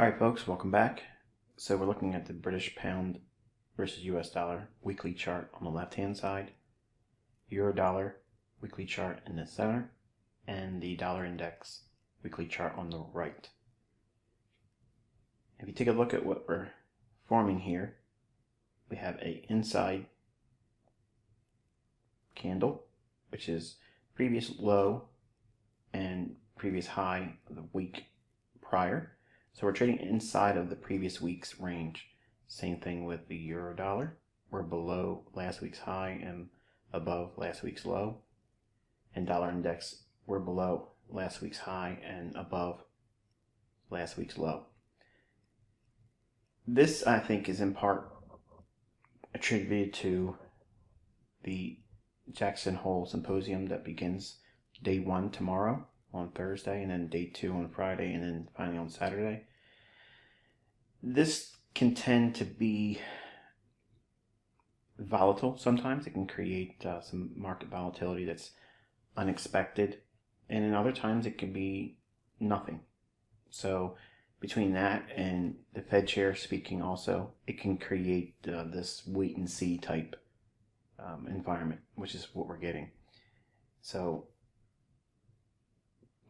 Alright folks, welcome back. So we're looking at the British pound versus US dollar weekly chart on the left hand side, Euro dollar weekly chart in the center, and the dollar index weekly chart on the right. If you take a look at what we're forming here, we have a inside candle, which is previous low and previous high of the week prior. So we're trading inside of the previous week's range. Same thing with the euro dollar. We're below last week's high and above last week's low. And dollar index, we're below last week's high and above last week's low. This, I think, is in part attributed to the Jackson Hole Symposium that begins day 1 tomorrow on Thursday, and then day 2 on Friday, and then finally on Saturday. This can tend to be volatile sometimes. It can create some market volatility that's unexpected, and in other times it can be nothing. So between that and the Fed chair speaking also, it can create this wait and see type environment, which is what we're getting. So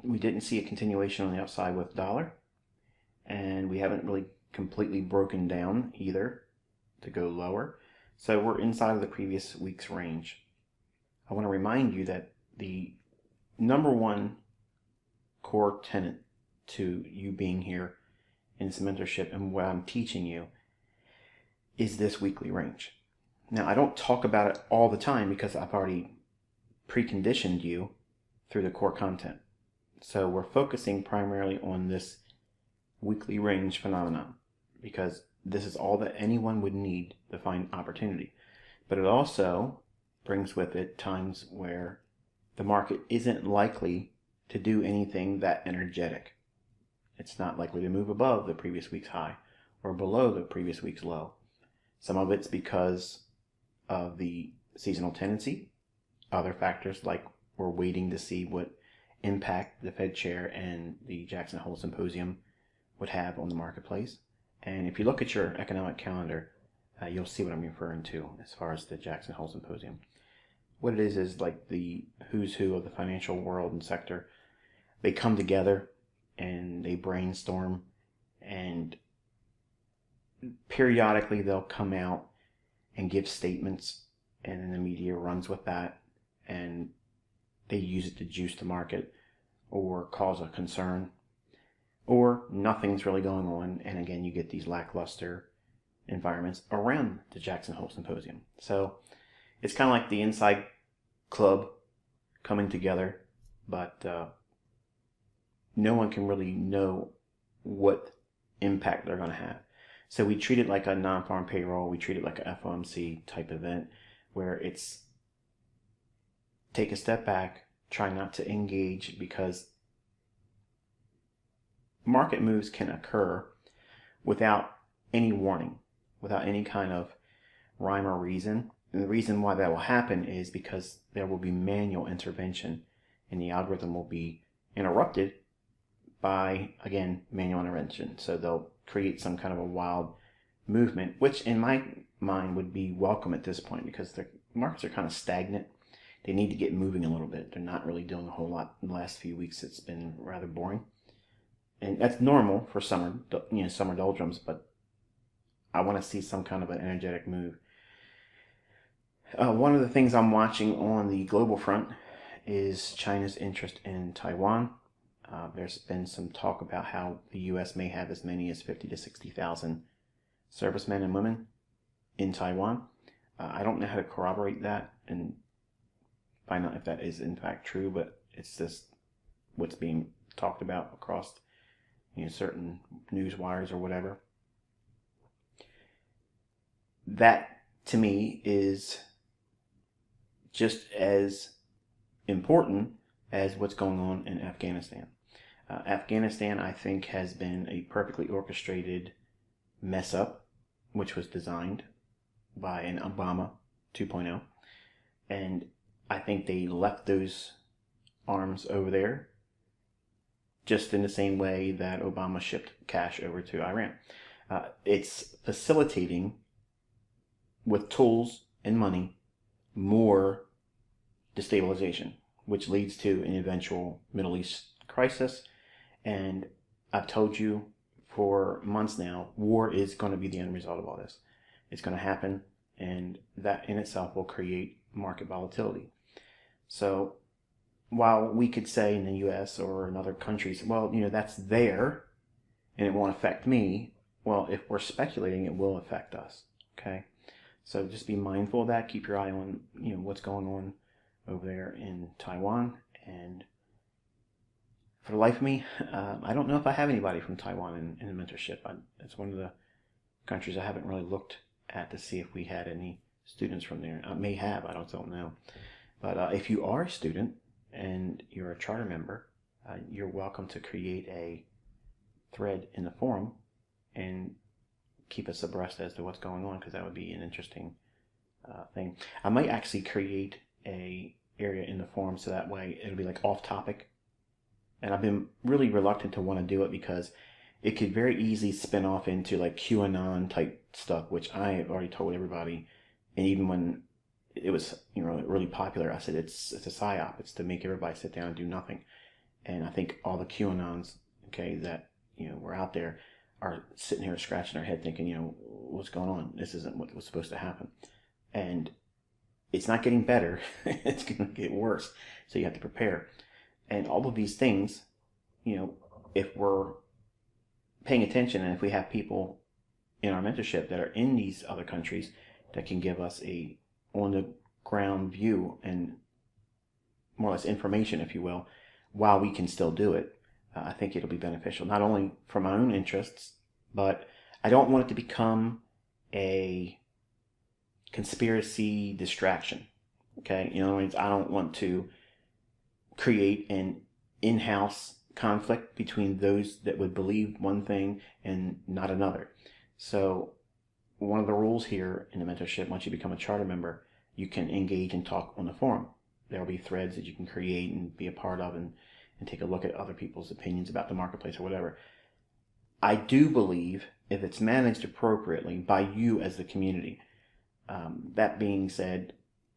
we didn't see a continuation on the upside with dollar, and we haven't really completely broken down either to go lower. So we're inside of the previous week's range. I want to remind you that the number one core tenet to you being here in this mentorship and what I'm teaching you is this weekly range. Now, I don't talk about it all the time because I've already preconditioned you through the core content. So we're focusing primarily on this weekly range phenomenon because this is all that anyone would need to find opportunity. But it also brings with it times where the market isn't likely to do anything that energetic. It's not likely to move above the previous week's high or below the previous week's low. Some of it's because of the seasonal tendency. Other factors, like we're waiting to see what impact the Fed chair and the Jackson Hole Symposium would have on the marketplace. And if you look at your economic calendar, you'll see what I'm referring to as far as the Jackson Hole Symposium. What it is like the who's who of the financial world and sector. They come together and they brainstorm, and periodically they'll come out and give statements, and then the media runs with that, and they use it to juice the market or cause a concern, or nothing's really going on, and again you get these lackluster environments around the Jackson Hole Symposium. So it's kind of like the inside club coming together, but no one can really know what impact they're going to have. So we treat it like a non-farm payroll. We treat it like a FOMC type event where it's take a step back, try not to engage, because market moves can occur without any warning, without any kind of rhyme or reason. And the reason why that will happen is because there will be manual intervention, and the algorithm will be interrupted by, again, manual intervention. So they'll create some kind of a wild movement, which in my mind would be welcome at this point because the markets are kind of stagnant. They need to get moving a little bit. They're not really doing a whole lot in the last few weeks. It's been rather boring. And that's normal for summer doldrums, but I want to see some kind of an energetic move. One of the things I'm watching on the global front is China's interest in Taiwan. There's been some talk about how the U.S. may have as many as 50 to 60,000 servicemen and women in Taiwan. I don't know how to corroborate that and find out if that is in fact true, but it's just what's being talked about across certain news wires or whatever. That to me is just as important as what's going on in Afghanistan. Afghanistan, I think, has been a perfectly orchestrated mess up, which was designed by an Obama 2.0. And I think they left those arms over there just in the same way that Obama shipped cash over to Iran. It's facilitating, with tools and money, more destabilization, which leads to an eventual Middle East crisis. And I've told you for months now, war is going to be the end result of all this. It's going to happen, and that in itself will create market volatility. So while we could say in the US or in other countries, well, that's there and it won't affect me, well, if we're speculating, it will affect us. Okay? So just be mindful of that. Keep your eye on, what's going on over there in Taiwan. And for the life of me, I don't know if I have anybody from Taiwan in the mentorship. It's one of the countries I haven't really looked at to see if we had any students from there. I may have, I don't know. But if you are a student and you're a charter member, you're welcome to create a thread in the forum and keep us abreast as to what's going on, because that would be an interesting thing. I might actually create a area in the forum so that way it'll be like off topic. And I've been really reluctant to want to do it because it could very easily spin off into like QAnon type stuff, which I have already told everybody. And even when it was really popular, I said it's a psyop. It's to make everybody sit down and do nothing. And I think all the QAnons, okay, that were out there are sitting here scratching their head thinking, what's going on? This isn't what was supposed to happen. And it's not getting better. It's going to get worse. So you have to prepare. And all of these things, if we're paying attention and if we have people in our mentorship that are in these other countries that can give us a on the ground view and more or less information, if you will, while we can still do it, I think it'll be beneficial, not only for my own interests, but I don't want it to become a conspiracy distraction. Okay? In other words, I don't want to create an in-house conflict between those that would believe one thing and not another. So one of the rules here in the mentorship, once you become a charter member, you can engage and talk on the forum. There will be threads that you can create and be a part of and take a look at other people's opinions about the marketplace or whatever. I do believe if it's managed appropriately by you as the community, that being said,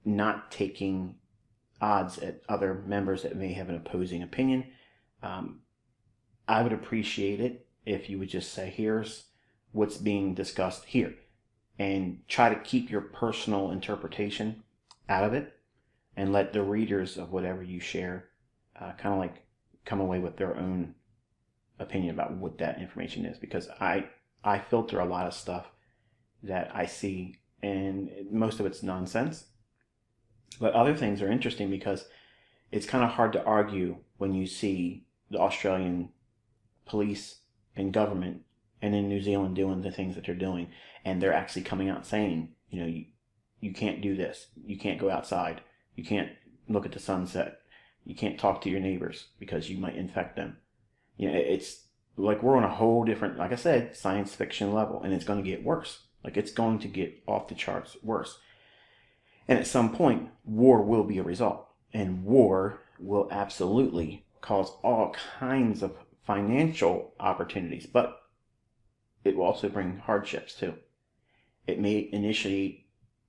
not taking odds at other members that may have an opposing opinion, I would appreciate it if you would just say, here's what's being discussed here, and try to keep your personal interpretation out of it and let the readers of whatever you share kind of like come away with their own opinion about what that information is, because I filter a lot of stuff that I see and most of it's nonsense, but other things are interesting because it's kind of hard to argue when you see the Australian police and government and in New Zealand doing the things that they're doing, and they're actually coming out saying, you can't do this, you can't go outside, you can't look at the sunset, you can't talk to your neighbors because you might infect them. It's like we're on a whole different, like I said, science fiction level, and it's going to get worse. Like it's going to get off the charts worse. And at some point, war will be a result. And war will absolutely cause all kinds of financial opportunities, but it will also bring hardships too. It may initiate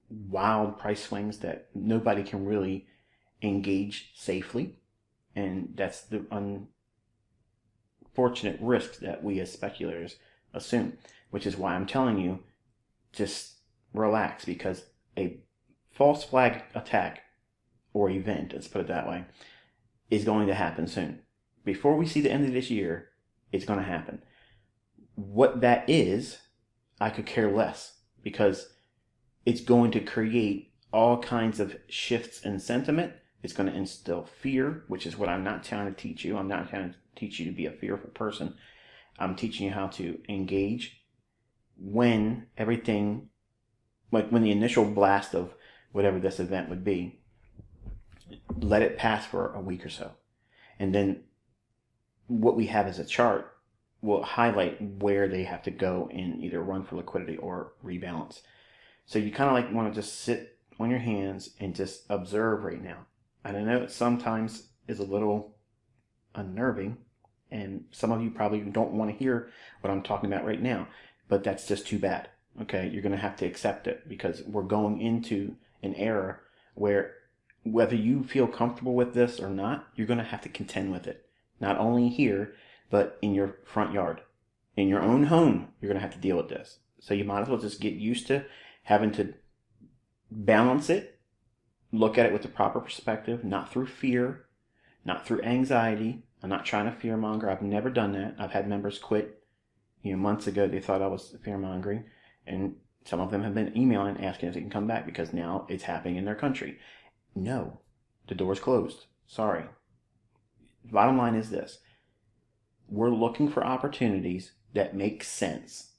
wild price swings that nobody can really engage safely, and that's the unfortunate risks that we as speculators assume, which is why I'm telling you, just relax, because a false flag attack or event, let's put it that way, is going to happen soon. Before we see the end of this year, it's going to happen. What that is, I could care less, because it's going to create all kinds of shifts in sentiment. It's going to instill fear, which is what I'm not trying to teach you. I'm not trying to teach you to be a fearful person. I'm teaching you how to engage when everything, like when the initial blast of whatever this event would be, let it pass for a week or so. And then what we have as a chart will highlight where they have to go in either run for liquidity or rebalance. So you kind of like want to just sit on your hands and just observe right now. And I know it sometimes is a little unnerving And some of you probably don't want to hear what I'm talking about right now, but that's just too bad. Okay, you're going to have to accept it, because we're going into an era where whether you feel comfortable with this or not, you're going to have to contend with it. Not only here, but in your front yard. In your own home, you're going to have to deal with this. So you might as well just get used to having to balance it, look at it with the proper perspective, not through fear, not through anxiety. I'm not trying to fear monger. I've never done that. I've had members quit, months ago. They thought I was fear mongering, and some of them have been emailing asking if they can come back because now it's happening in their country. No, the door's closed. Sorry. Bottom line is this. We're looking for opportunities that make sense,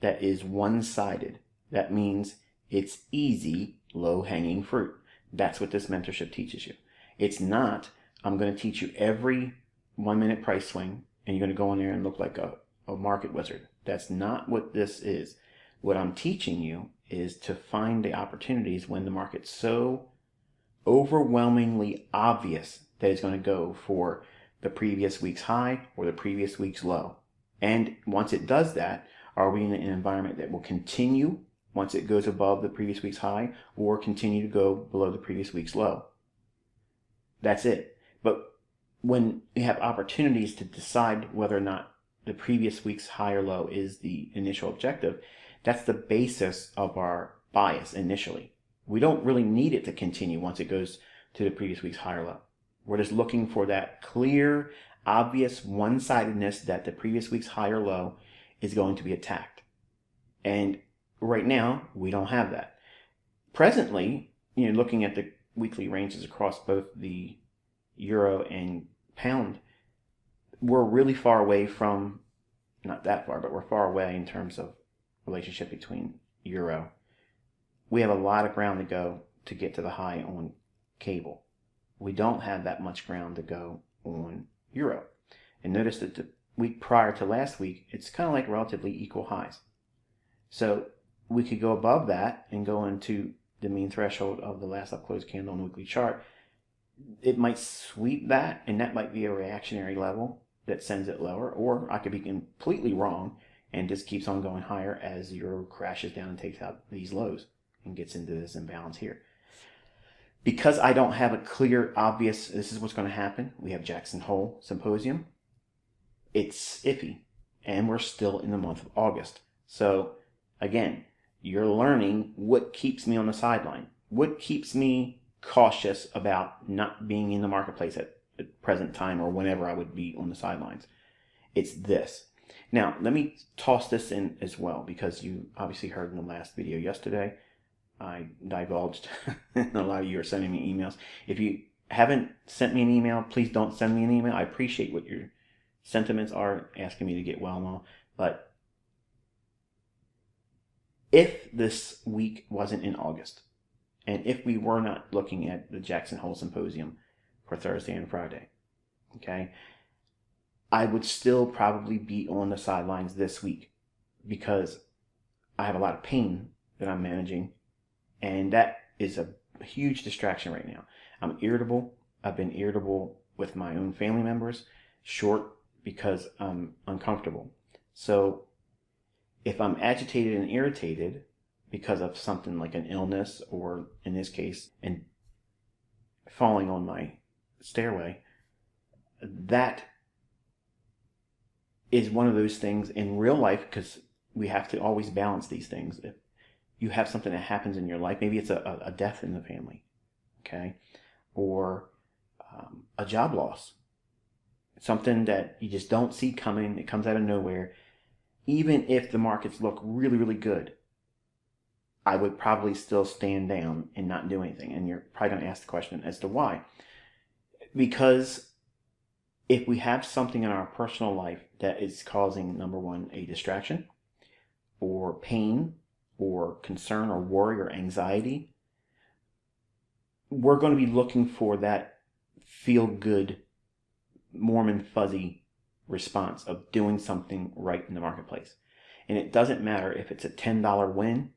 that is one-sided. That means it's easy, low-hanging fruit. That's what this mentorship teaches you. It's not, I'm going to teach you every 1 minute price swing and you're going to go in there and look like a market wizard. That's not what this is. What I'm teaching you is to find the opportunities when the market's so overwhelmingly obvious that it's going to go for the previous week's high or the previous week's low. And once it does that, are we in an environment that will continue once it goes above the previous week's high, or continue to go below the previous week's low? That's it. But when you have opportunities to decide whether or not the previous week's high or low is the initial objective, that's the basis of our bias initially. We don't really need it to continue once it goes to the previous week's high or low. We're just looking for that clear, obvious one-sidedness that the previous week's high or low is going to be attacked. And right now, we don't have that. Presently, looking at the weekly ranges across both the euro and pound, we're really far away from, not that far, but we're far away in terms of relationship between euro. We have a lot of ground to go to get to the high on cable. We don't have that much ground to go on euro. And notice that the week prior to last week, it's kind of like relatively equal highs. So we could go above that and go into the mean threshold of the last up close candle on the weekly chart. It might sweep that, and that might be a reactionary level that sends it lower, or I could be completely wrong and just keeps on going higher as euro crashes down and takes out these lows and gets into this imbalance here. Because I don't have a clear, obvious, this is what's going to happen. We have Jackson Hole Symposium. It's iffy, and we're still in the month of August. So again, you're learning what keeps me on the sideline, what keeps me cautious about not being in the marketplace at the present time or whenever I would be on the sidelines. It's this. Now, let me toss this in as well, because you obviously heard in the last video yesterday, I divulged, and a lot of you are sending me emails. If you haven't sent me an email, please don't send me an email. I appreciate what your sentiments are, asking me to get well and all, but if this week wasn't in August, and if we were not looking at the Jackson Hole Symposium for Thursday and Friday, okay, I would still probably be on the sidelines this week, because I have a lot of pain that I'm managing, and that is a huge distraction right now. I'm irritable. I've been irritable with my own family members, short because I'm uncomfortable. So if I'm agitated and irritated because of something like an illness, or in this case, and falling on my stairway, that is one of those things in real life, because we have to always balance these things. If you have something that happens in your life, maybe it's a death in the family, okay, or a job loss, something that you just don't see coming, it comes out of nowhere. Even if the markets look really, really good, I would probably still stand down and not do anything. And you're probably going to ask the question as to why. Because if we have something in our personal life that is causing, number one, a distraction, or pain, or concern, or worry, or anxiety, we're going to be looking for that feel-good, warm and fuzzy response of doing something right in the marketplace. And it doesn't matter if it's a $10 win,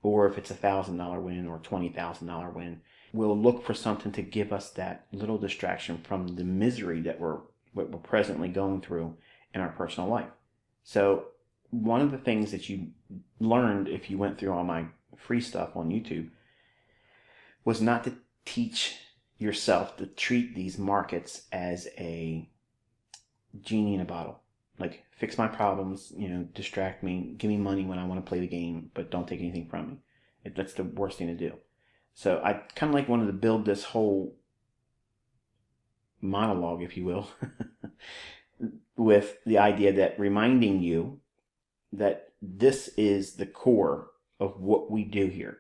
or if it's a $1,000 win, or $20,000 win. We'll look for something to give us that little distraction from the misery that we're what we're presently going through in our personal life. So one of the things that you learned if you went through all my free stuff on YouTube was not to teach yourself to treat these markets as a genie in a bottle. Like, fix my problems, distract me, give me money when I want to play the game, but don't take anything from me. That's the worst thing to do. So I kind of wanted to build this whole monologue, if you will, with the idea that reminding you that this is the core of what we do here.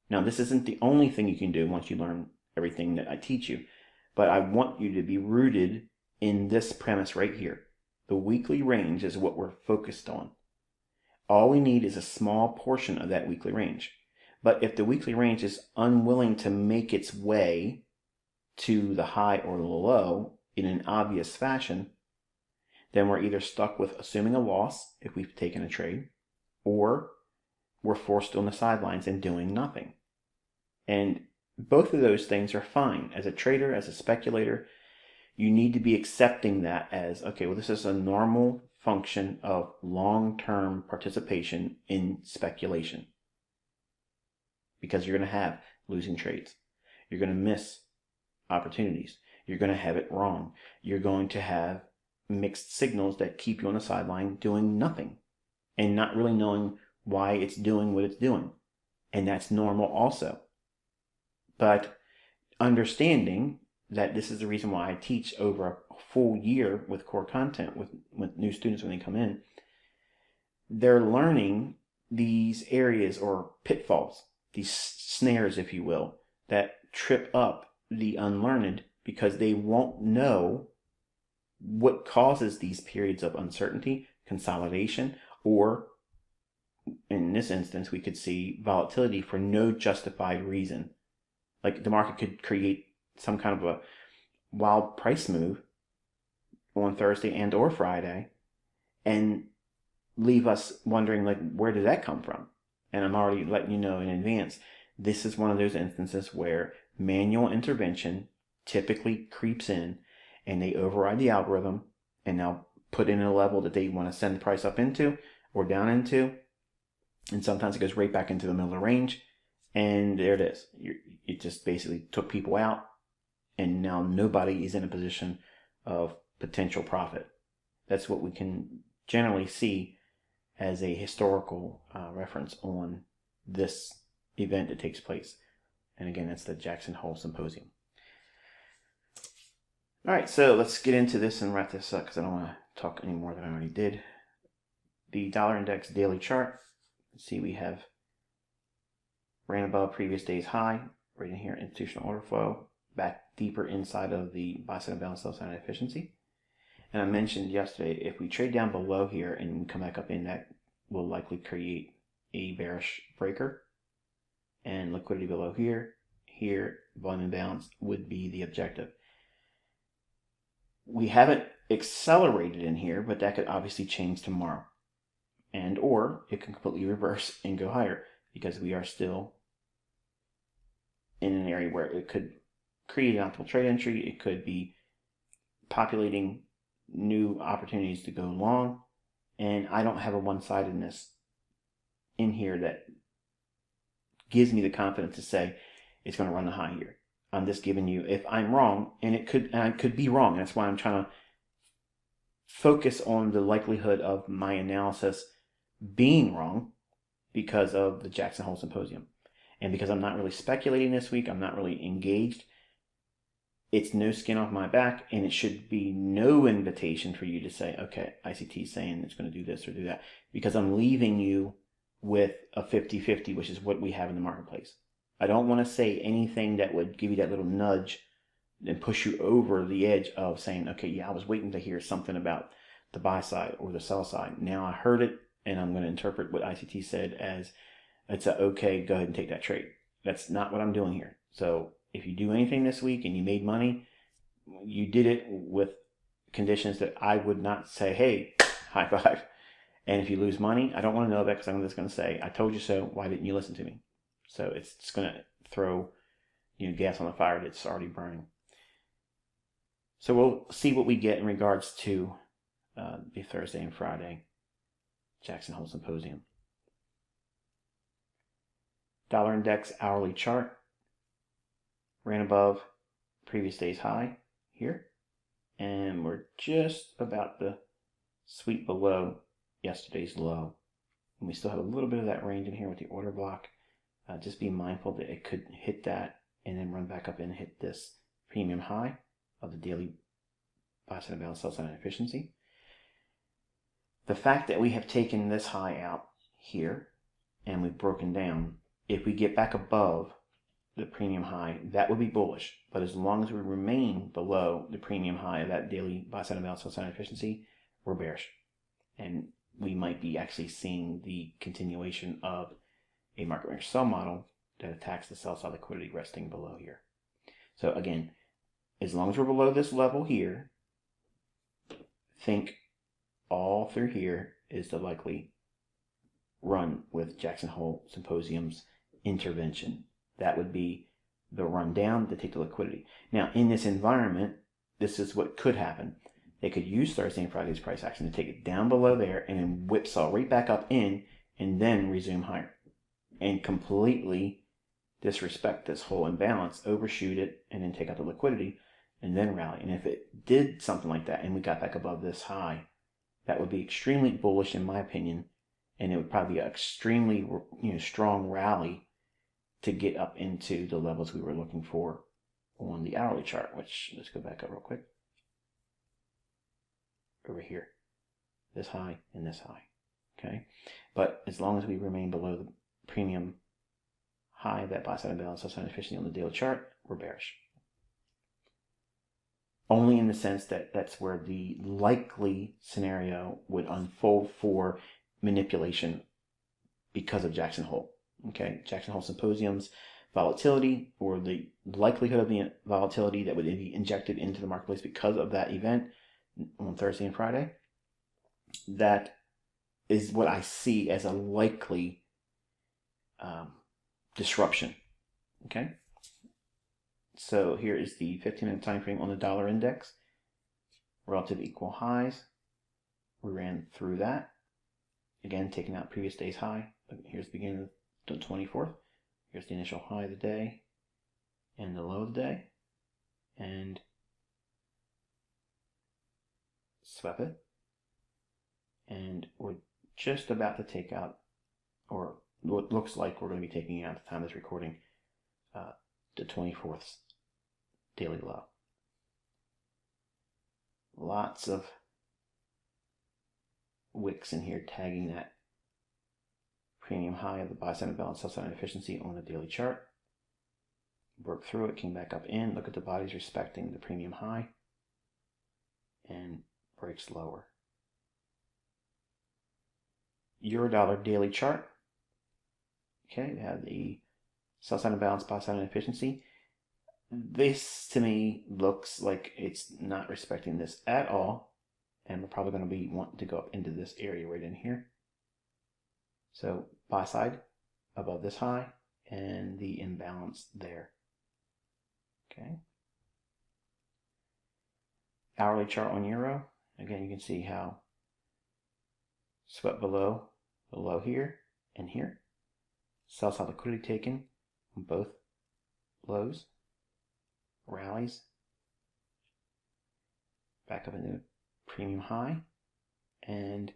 Now, this isn't the only thing you can do once you learn everything that I teach you, but I want you to be rooted in this premise right here. The weekly range is what we're focused on. All we need is a small portion of that weekly range. But if the weekly range is unwilling to make its way to the high or the low in an obvious fashion, then we're either stuck with assuming a loss if we've taken a trade, or we're forced on the sidelines and doing nothing. And both of those things are fine. As a trader, as a speculator, you need to be accepting that as, okay, well, this is a normal function of long-term participation in speculation. Because you're going to have losing trades. You're going to miss opportunities. You're going to have it wrong. You're going to have mixed signals that keep you on the sideline doing nothing and not really knowing why it's doing what it's doing. And that's normal also. But understanding that this is the reason why I teach over a full year with core content with new students when they come in, they're learning these areas or pitfalls, these snares, if you will, that trip up the unlearned because they won't know what causes these periods of uncertainty, consolidation, or in this instance, we could see volatility for no justified reason. Like the market could create some kind of a wild price move on Thursday and or Friday and leave us wondering, like, where did that come from? And I'm already letting you know in advance, this is one of those instances where manual intervention typically creeps in and they override the algorithm and now put in a level that they want to send the price up into or down into. And sometimes it goes right back into the middle of the range. And there it is. It just basically took people out. And now nobody is in a position of potential profit. That's what we can generally see as a historical reference on this event that takes place. And again, that's the Jackson Hole Symposium. All right, so let's get into this and wrap this up because I don't want to talk any more than I already did. The dollar index daily chart. See, we have ran above previous day's high, right in here, institutional order flow, back deeper inside of the buy side and balance, sell side efficiency. And I mentioned yesterday, if we trade down below here and we come back up in, that will likely create a bearish breaker. And liquidity below here, volume and balance would be the objective. We haven't accelerated in here, but that could obviously change tomorrow. And or it can completely reverse and go higher because we are still in an area where it could create an optimal trade entry. It could be populating new opportunities to go long. And I don't have a one-sidedness in here that gives me the confidence to say it's going to run the high here. I'm just giving you, if I'm wrong, and I could be wrong. That's why I'm trying to focus on the likelihood of my analysis being wrong because of the Jackson Hole Symposium. And because I'm not really speculating this week, I'm not really engaged, it's no skin off my back, and it should be no invitation for you to say, okay, ICT is saying it's going to do this or do that, because I'm leaving you with a 50-50, which is what we have in the marketplace. I don't want to say anything that would give you that little nudge and push you over the edge of saying, okay, yeah, I was waiting to hear something about the buy side or the sell side. Now I heard it, and I'm going to interpret what ICT said as it's a okay, go ahead and take that trade. That's not what I'm doing here. So if you do anything this week and you made money, you did it with conditions that I would not say, hey, high five. And if you lose money, I don't want to know that because I'm just going to say, I told you so. Why didn't you listen to me? So it's going to throw gas on the fire that's already burning. So we'll see what we get in regards to the Thursday and Friday Jackson Hole Symposium. Dollar index hourly chart ran above previous day's high here, and we're just about to sweep below yesterday's low. And we still have a little bit of that range in here with the order block. Just be mindful that it could hit that and then run back up and hit this premium high of the daily buy side balance, sell side efficiency. The fact that we have taken this high out here and we've broken down, if we get back above the premium high, that would be bullish. But as long as we remain below the premium high of that daily buy side balance, sell side efficiency, we're bearish. And we might be actually seeing the continuation of a market range sell model that attacks the sell side liquidity resting below here. So again, as long as we're below this level here, think all through here is the likely run with Jackson Hole Symposium's intervention. That would be the run down to take the liquidity. Now, in this environment, this is what could happen. They could use Thursday and Friday's price action to take it down below there and then whipsaw right back up in and then resume higher and completely disrespect this whole imbalance, overshoot it, and then take out the liquidity and then rally. And if it did something like that and we got back above this high, that would be extremely bullish in my opinion, and it would probably be an extremely strong rally to get up into the levels we were looking for on the hourly chart, which, let's go back up real quick. Over here, this high and this high, okay? But as long as we remain below the premium high of that buy side balance, sell side efficiency on the daily chart, we're bearish. Only in the sense that that's where the likely scenario would unfold for manipulation because of Jackson Hole. Okay, Jackson Hole Symposium's volatility, or the likelihood of the volatility that would be injected into the marketplace because of that event on Thursday and Friday. That is what I see as a likely disruption. Okay. So here is the 15-minute time frame on the dollar index. Relative equal highs. We ran through that. Again, taking out previous day's high. Here's the beginning of the 24th. Here's the initial high of the day and the low of the day. And swept it. And we're just about to take out, or what looks like we're going to be taking out at the time of this recording, the 24th daily low. Lots of wicks in here tagging that premium high of the buy side balance, sell side efficiency on the daily chart. Broke through it, came back up in. Look at the bodies respecting the premium high and breaks lower. Euro dollar daily chart. Okay, we have the sell side balance, buy side efficiency. This to me looks like it's not respecting this at all, and we're probably going to be wanting to go up into this area right in here. So buy side above this high and the imbalance there. Okay. Hourly chart on euro. Again, you can see how swept below the low here and here. Sell side liquidity taken on both lows. Rallies. Back up into premium high. And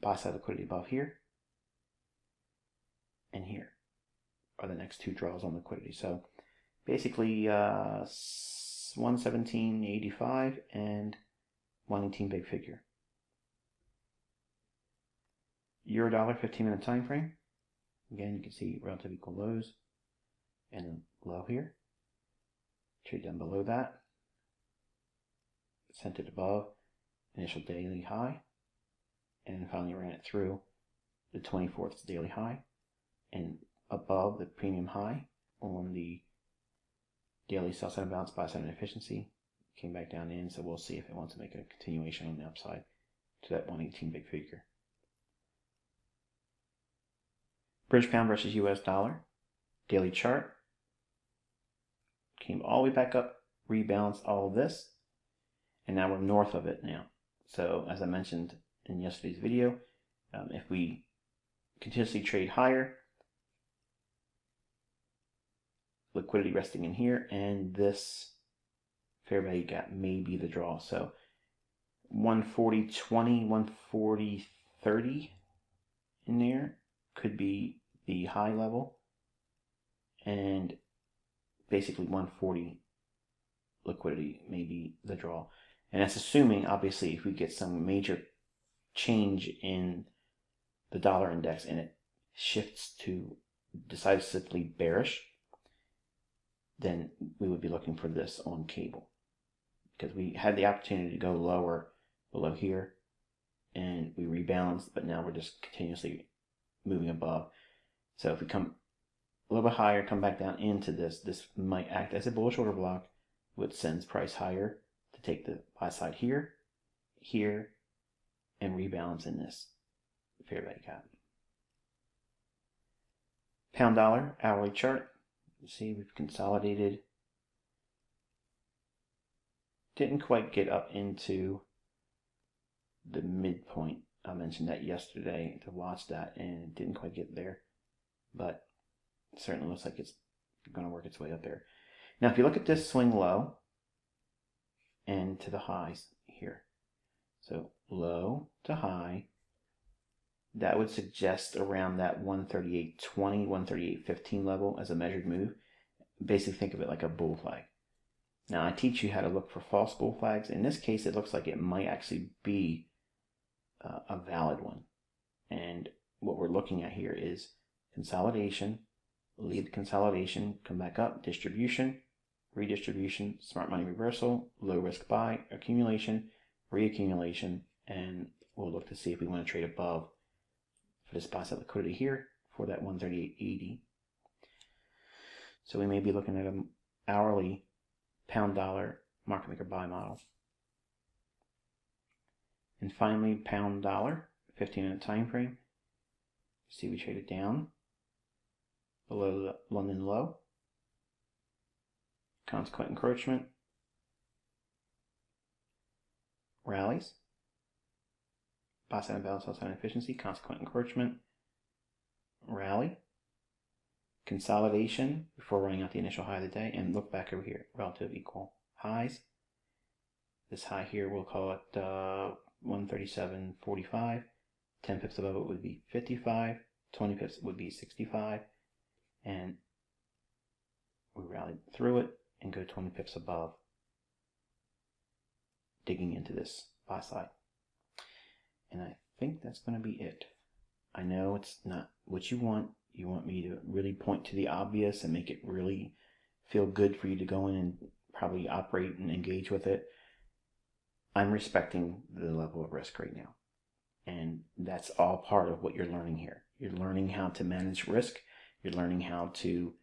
buy side liquidity above here and here are the next two draws on liquidity. So basically 117.85 and 118 big figure. Euro dollar 15-minute time frame. Again, you can see relative equal lows and low here. Trade down below that. Sent it above initial daily high. And then finally ran it through the 24th daily high and above the premium high on the daily sell side balance, buy side efficiency. Came back down in, so we'll see if it wants to make a continuation on the upside to that 118 big figure. British pound versus US dollar daily chart. Came all the way back up rebalanced all of this, and now we're north of it now. So as I mentioned in yesterday's video, if we continuously trade higher, liquidity resting in here, and this fair value gap may be the draw. So 140.20, 140.30 in there could be the high level, and basically 140 liquidity may be the draw. And that's assuming, obviously, if we get some major change in the dollar index and it shifts to decisively bearish, then we would be looking for this on cable, because we had the opportunity to go lower below here and we rebalanced, but now we're just continuously moving above. So if we come a little bit higher, come back down into this, this might act as a bullish order block, which sends price higher to take the buy side here, here, and rebalance in this fair value gap. Pound dollar hourly chart. You see we've consolidated. Didn't quite get up into the midpoint. I mentioned that yesterday to watch that, and it didn't quite get there, but it certainly looks like it's going to work its way up there. Now if you look at this swing low and to the highs here, so low to high, that would suggest around that 138.20, 138.15 level as a measured move. Basically think of it like a bull flag. Now I teach you how to look for false bull flags. In this case, it looks like it might actually be a valid one. And what we're looking at here is consolidation, lead the consolidation, come back up, distribution, redistribution, smart money reversal, low risk buy, accumulation, reaccumulation, and we'll look to see if we want to trade above for this buy side liquidity here for that 138.80. So we may be looking at an hourly pound dollar market maker buy model. And finally, pound dollar, 15-minute time frame. See, we traded down below the London low. Consequent encroachment. Rallies. Buy side imbalance, sell side inefficiency, consequent encroachment. Rally. Consolidation before running out the initial high of the day, and look back over here, relative equal highs. This high here, we'll call it 137.45. 10 pips above it would be 55. 20 pips would be 65. And we rallied through it and go 20 pips above, digging into this buy side. And I think that's going to be it. I know it's not what you want. You want me to really point to the obvious and make it really feel good for you to go in and probably operate and engage with it. I'm respecting the level of risk right now. And that's all part of what you're learning here. You're learning how to manage risk. You're learning how to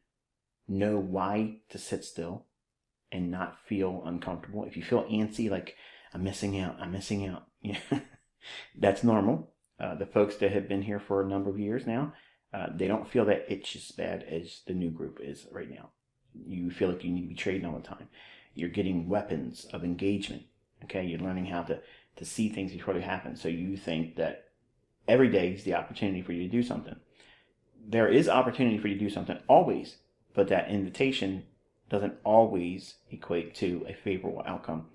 know why to sit still and not feel uncomfortable. If you feel antsy, like I'm missing out, yeah, that's normal. The folks that have been here for a number of years now, they don't feel that itch as bad as the new group is right now. You feel like you need to be trading all the time. You're getting weapons of engagement. Okay, you're learning how to see things before they happen. So you think that every day is the opportunity for you to do something. There is opportunity for you to do something always, but that invitation doesn't always equate to a favorable outcome.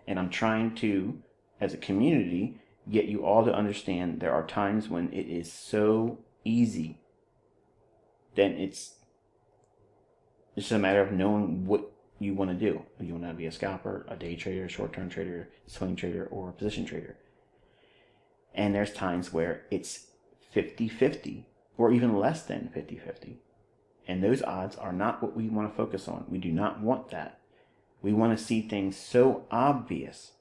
And I'm trying to, as a community, get you all to understand there are times when it is so easy. Then it's just a matter of knowing what you want to do. You want to be a scalper, a day trader, short-term trader, swing trader, or a position trader. And there's times where it's 50-50 or even less than 50-50. And those odds are not what we want to focus on. We do not want that. We want to see things so obvious.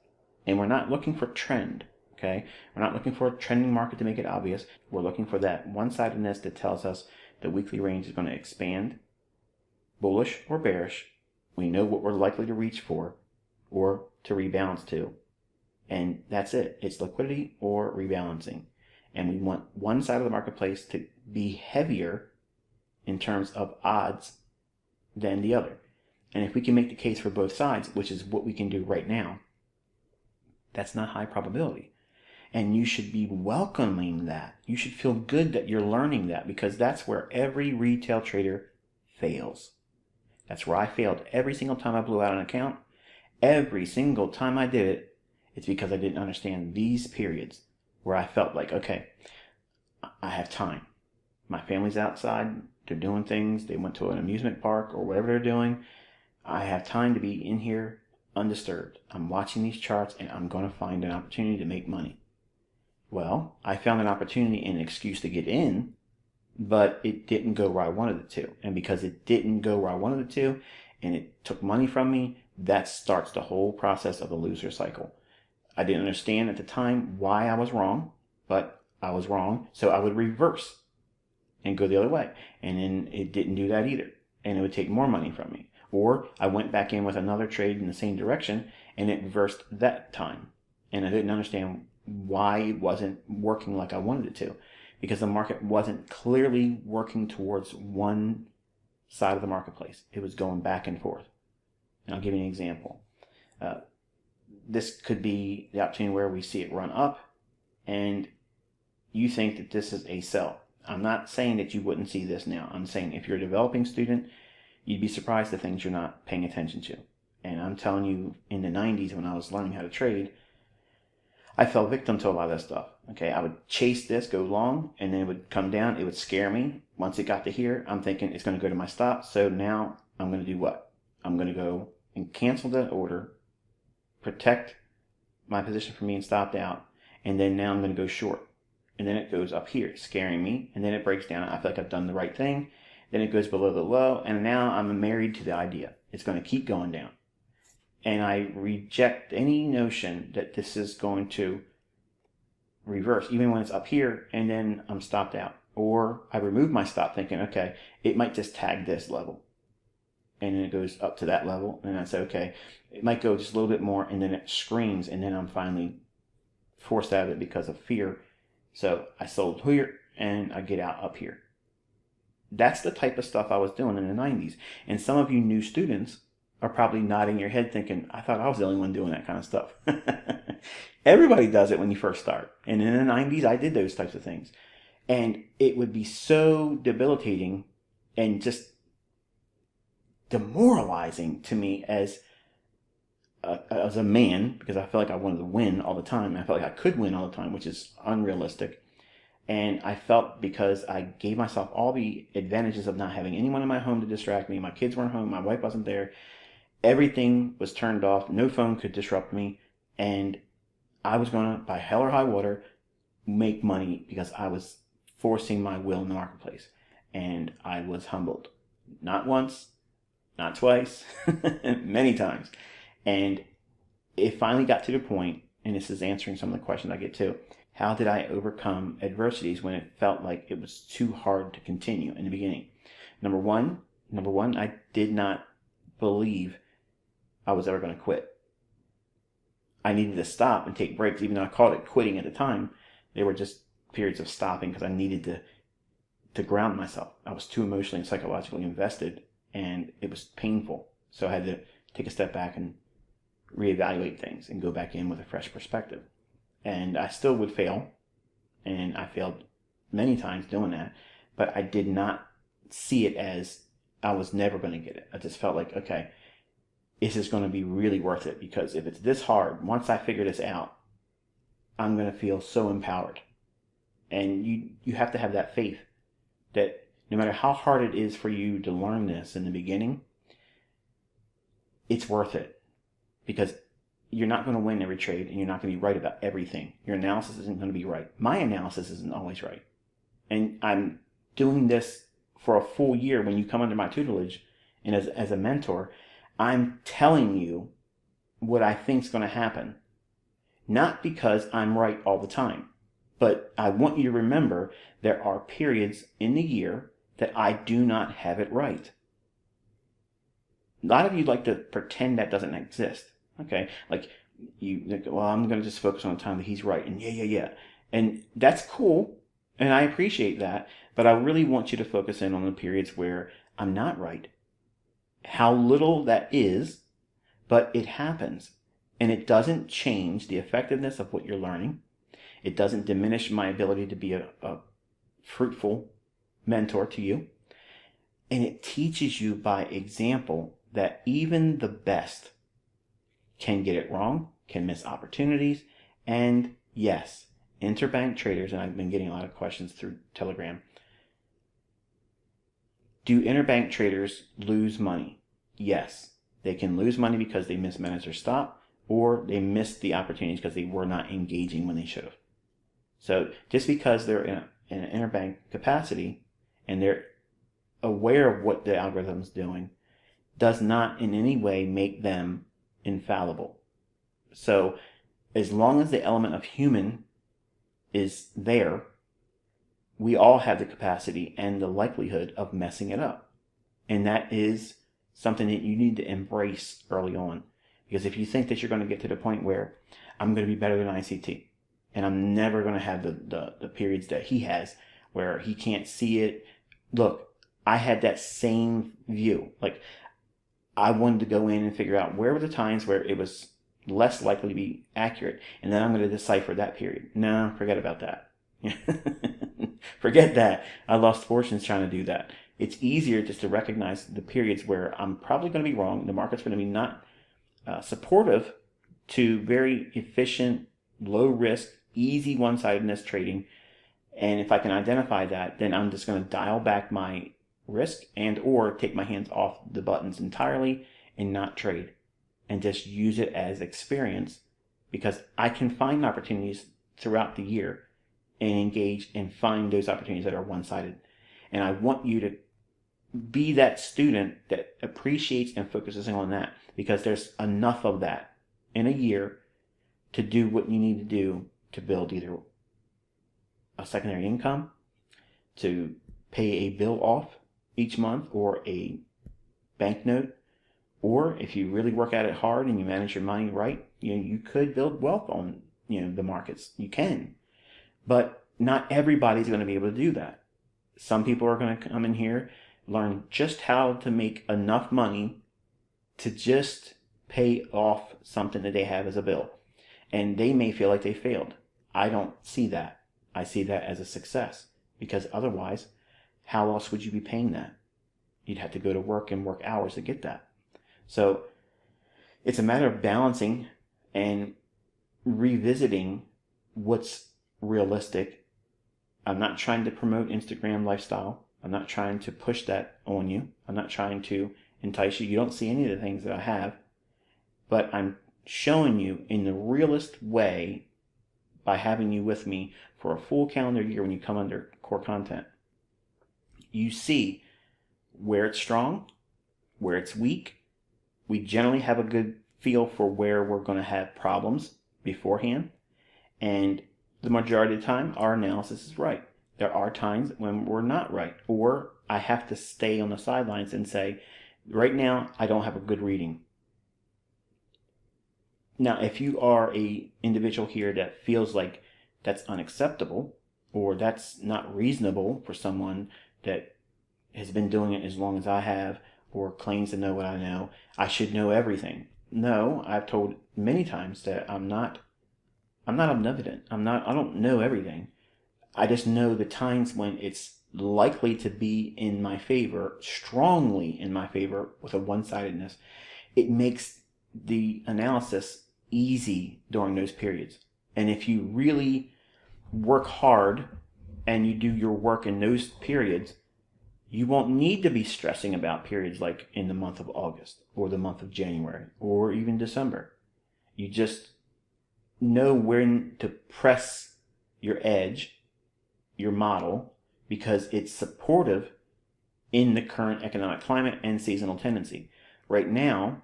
And we're not looking for trend. Okay? We're not looking for a trending market to make it obvious. We're looking for that one-sidedness that tells us the weekly range is going to expand, bullish or bearish. We know what we're likely to reach for or to rebalance to. And that's it. It's liquidity or rebalancing. And we want one side of the marketplace to be heavier in terms of odds than the other. And if we can make the case for both sides, which is what we can do right now, that's not high probability. And you should be welcoming that. You should feel good that you're learning that, because that's where every retail trader fails. That's where I failed every single time I blew out an account. Every single time I did it, it's because I didn't understand these periods where I felt like, okay, I have time. My family's outside. They're doing things. They went to an amusement park or whatever they're doing. I have time to be in here undisturbed. I'm watching these charts and I'm going to find an opportunity to make money. Well, I found an opportunity and an excuse to get in, but it didn't go where I wanted it to. And because it didn't go where I wanted it to, and it took money from me, that starts the whole process of the loser cycle. I didn't understand at the time why I was wrong, but I was wrong, so I would reverse and go the other way. And then it didn't do that either, and it would take more money from me. Or I went back in with another trade in the same direction, and it reversed that time. And I didn't understand why it wasn't working like I wanted it to, because the market wasn't clearly working towards one side of the marketplace. It was going back and forth. And I'll give you an example. This could be the opportunity where we see it run up and you think that this is a sell. I'm not saying that you wouldn't see this now. I'm saying if you're a developing student, you'd be surprised at things you're not paying attention to. And I'm telling you, in the 90s when I was learning how to trade, I fell victim to a lot of that stuff. Okay, I would chase this, go long, and then it would come down. It would scare me. Once it got to here, I'm thinking it's going to go to my stop. So now I'm going to do what? I'm going to go and cancel that order, protect my position from being stopped out, and then now I'm going to go short. And then it goes up here, scaring me, and then it breaks down. I feel like I've done the right thing. Then it goes below the low, and now I'm married to the idea. It's going to keep going down. And I reject any notion that this is going to reverse, even when it's up here, and then I'm stopped out. Or I remove my stop thinking, okay, it might just tag this level. And then it goes up to that level, and I say, okay, it might go just a little bit more, and then it screams, and then I'm finally forced out of it because of fear. So I sold here, and I get out up here. That's the type of stuff I was doing in the 90s. And some of you new students are probably nodding your head thinking, I thought I was the only one doing that kind of stuff. Everybody does it when you first start. And in the 90s, I did those types of things. And it would be so debilitating and just demoralizing to me as a man, because I felt like I wanted to win all the time. I felt like I could win all the time, which is unrealistic. And I felt, because I gave myself all the advantages of not having anyone in my home to distract me. My kids weren't home. My wife wasn't there. Everything was turned off. No phone could disrupt me. And I was going to, by hell or high water, make money because I was forcing my will in the marketplace. And I was humbled. Not once, not twice, many times. And it finally got to the point, and this is answering some of the questions I get too. How did I overcome adversities when it felt like it was too hard to continue in the beginning? Number one, I did not believe I was ever going to quit. I needed to stop and take breaks, even though I called it quitting at the time. They were just periods of stopping because I needed to ground myself. I was too emotionally and psychologically invested, and it was painful. So I had to take a step back and reevaluate things and go back in with a fresh perspective. And I still would fail, and I failed many times doing that, but I did not see it as I was never going to get it. I just felt like, okay, is this going to be really worth it? Because if it's this hard, once I figure this out, I'm going to feel so empowered. And you have to have that faith that no matter how hard it is for you to learn this in the beginning, it's worth it. Because you're not going to win every trade, and you're not going to be right about everything. Your analysis isn't going to be right. My analysis isn't always right. And I'm doing this for a full year. When you come under my tutelage and as a mentor, I'm telling you what I think is going to happen. Not because I'm right all the time, but I want you to remember there are periods in the year that I do not have it right. A lot of you like to pretend that doesn't exist. Okay, like you think, well, I'm going to just focus on the time that he's right, and yeah. And that's cool, and I appreciate that, but I really want you to focus in on the periods where I'm not right. how little that is, but it happens. And it doesn't change the effectiveness of what you're learning. It doesn't diminish my ability to be a fruitful mentor to you. And it teaches you by example that even the best can get it wrong, can miss opportunities. And yes, interbank traders, and I've been getting a lot of questions through Telegram, do interbank traders lose money? Yes. They can lose money because they mismanaged their stop, or they missed the opportunities because they were not engaging when they should have. So just because they're in an interbank capacity and they're aware of what the algorithm is doing does not in any way make them infallible. So as long as the element of human is there, we all have the capacity and the likelihood of messing it up. And that is something that you need to embrace early on. Because if you think that you're going to get to the point where I'm going to be better than ICT, and I'm never going to have the periods that he has where he can't see it. Look, I had that same view. Like, I wanted to go in and figure out where were the times where it was less likely to be accurate, and then I'm going to decipher that period. No, forget about that. Forget that. I lost fortunes trying to do that. It's easier just to recognize the periods where I'm probably going to be wrong. The market's going to be not supportive to very efficient, low risk, easy one-sidedness trading. And if I can identify that, then I'm just going to dial back my risk and or take my hands off the buttons entirely and not trade and just use it as experience, because I can find opportunities throughout the year and engage and find those opportunities that are one-sided. And I want you to be that student that appreciates and focuses on that, because there's enough of that in a year to do what you need to do to build either a secondary income, to pay a bill off each month or a banknote, or if you really work at it hard and you manage your money right, you could build wealth on the markets. You can, but not everybody's going to be able to do that. Some people are going to come in here, learn just how to make enough money to just pay off something that they have as a bill, and they may feel like they failed. I don't see that. I see that as a success, because otherwise, how else would you be paying that? You'd have to go to work and work hours to get that. So it's a matter of balancing and revisiting what's realistic. I'm not trying to promote Instagram lifestyle. I'm not trying to push that on you. I'm not trying to entice you. You don't see any of the things that I have, but I'm showing you in the realist way by having you with me for a full calendar year. When you come under core content, you see where it's strong, where it's weak. We generally have a good feel for where we're going to have problems beforehand, and the majority of the time our analysis is right. There are times when we're not right, or I have to stay on the sidelines and say, right now I don't have a good reading. Now, if you are a individual here that feels like that's unacceptable, or that's not reasonable for someone that has been doing it as long as I have, or claims to know what I know, I should know everything. No, I've told many times that I'm not omnipotent. I don't know everything. I just know the times when it's likely to be in my favor, strongly in my favor, with a one-sidedness. It makes the analysis easy during those periods. And if you really work hard and you do your work in those periods, you won't need to be stressing about periods like in the month of August or the month of January or even December. You just know when to press your edge, your model, because it's supportive in the current economic climate and seasonal tendency. Right now,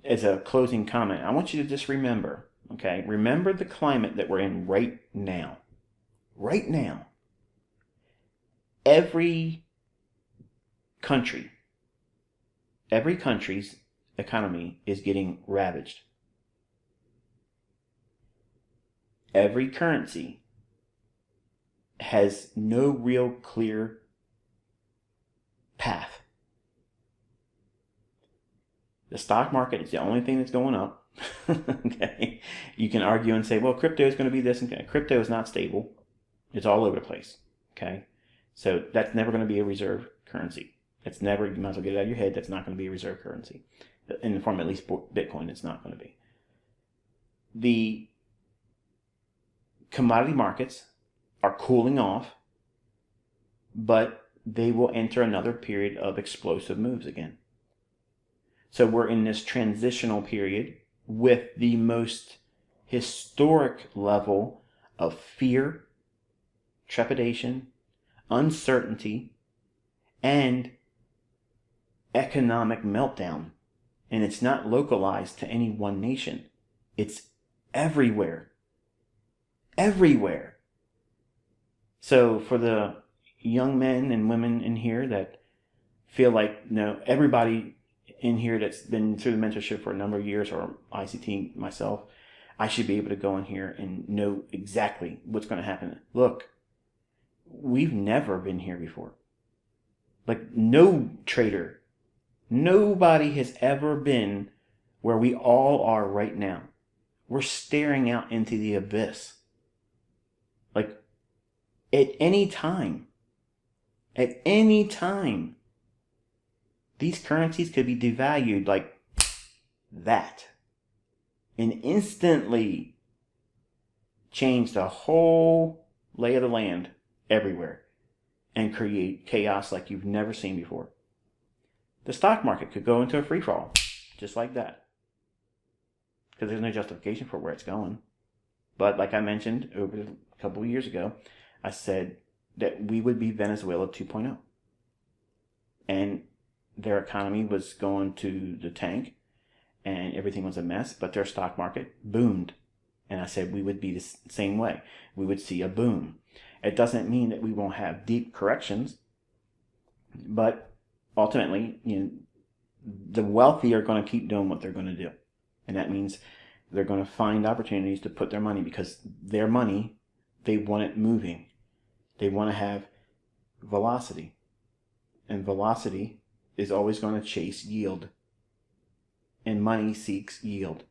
as a closing comment, I want you to just remember, okay? Remember the climate that we're in right now. Right now. Every country's economy is getting ravaged. Every currency has no real clear path. The stock market is the only thing that's going up. Okay. You can argue and say, well, crypto is going to be this, and crypto is not stable. It's all over the place. Okay. So that's never going to be a reserve currency. That's never, you might as well get it out of your head, that's not going to be a reserve currency. In the form, at least Bitcoin, it's not going to be. The commodity markets are cooling off, but they will enter another period of explosive moves again. So we're in this transitional period with the most historic level of fear, trepidation, uncertainty, and economic meltdown. And it's not localized to any one nation. It's everywhere. Everywhere. So for the young men and women in here that feel like, no, everybody in here that's been through the mentorship for a number of years, or ICT myself, I should be able to go in here and know exactly what's going to happen. Look, we've never been here before. Like, no trader, nobody has ever been where we all are right now. We're staring out into the abyss. Like, at any time, these currencies could be devalued like that and instantly change the whole lay of the land everywhere and create chaos like you've never seen before. The stock market could go into a free fall just like that, because there's no justification for where it's going. But like I mentioned over a couple of years ago, I said that we would be Venezuela 2.0. And their economy was going to the tank and everything was a mess, but their stock market boomed. And I said we would be the same way. We would see a boom. It doesn't mean that we won't have deep corrections, but ultimately, the wealthy are going to keep doing what they're going to do. And that means they're going to find opportunities to put their money, because their money, they want it moving. They want to have velocity. And velocity is always going to chase yield. And money seeks yield.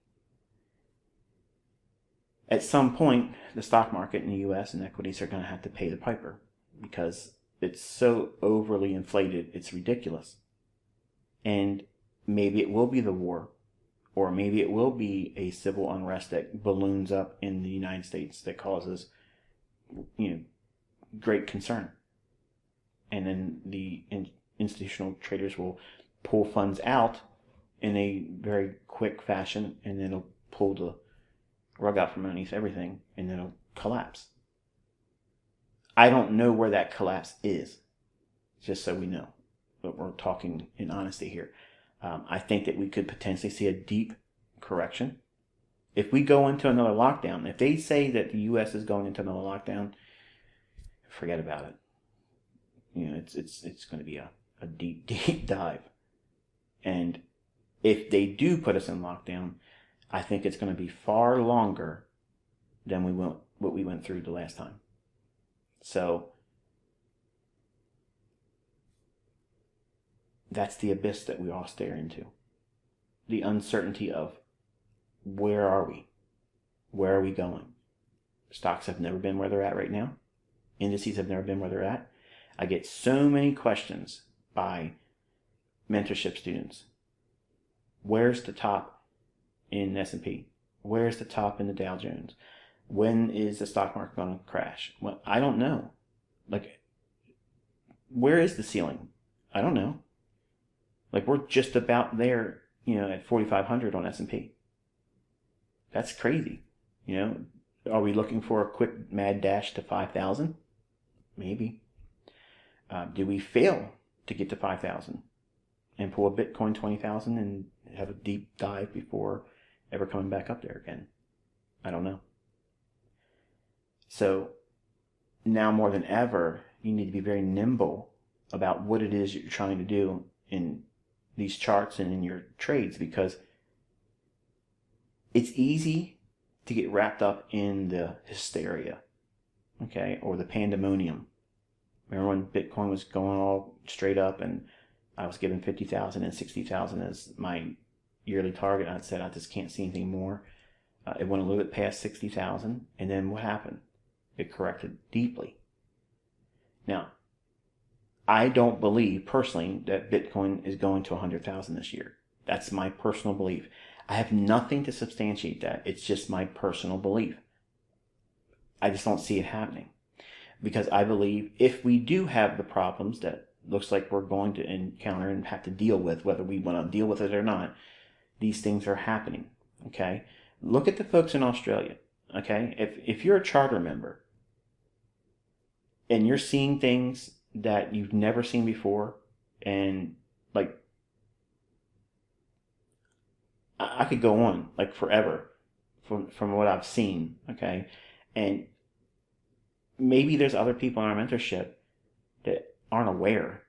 At some point, the stock market in the U.S. and equities are going to have to pay the piper, because it's so overly inflated, it's ridiculous. And maybe it will be the war, or maybe it will be a civil unrest that balloons up in the United States that causes, great concern. And then the institutional traders will pull funds out in a very quick fashion, and then it'll pull the rug out from underneath everything, and then it'll collapse. I don't know where that collapse is, just so we know. But we're talking in honesty here. I think that we could potentially see a deep correction. If we go into another lockdown, if they say that the U.S. is going into another lockdown, forget about it. It's going to be a deep dive. And if they do put us in lockdown, I think it's going to be far longer than what we went through the last time. So that's the abyss that we all stare into. The uncertainty of, where are we? Where are we going? Stocks have never been where they're at right now. Indices have never been where they're at. I get so many questions by mentorship students. Where's the top in S&P? Where's the top in the Dow Jones? When is the stock market going to crash? Well, I don't know. Like, where is the ceiling? I don't know. Like, we're just about there, at 4,500 on S&P. That's crazy. Are we looking for a quick mad dash to 5,000? Maybe. Do we fail to get to 5,000 and pull a Bitcoin 20,000 and have a deep dive before ever coming back up there again? I don't know. So now more than ever, you need to be very nimble about what it is you're trying to do in these charts and in your trades, because it's easy to get wrapped up in the hysteria, okay, or the pandemonium. Remember when Bitcoin was going all straight up and I was given 50,000 and 60,000 as my yearly target. I said I just can't see anything more. It went a little bit past 60,000, and then what happened? It corrected deeply. Now, I don't believe personally that Bitcoin is going to 100,000 this year. That's my personal belief. I have nothing to substantiate that. It's just my personal belief. I just don't see it happening, because I believe if we do have the problems that looks like we're going to encounter and have to deal with, whether we want to deal with it or not, these things are happening. Okay, look at the folks in Australia. Okay, if you're a charter member and you're seeing things that you've never seen before, and like I could go on like forever from what I've seen. Okay, and maybe there's other people in our mentorship that aren't aware,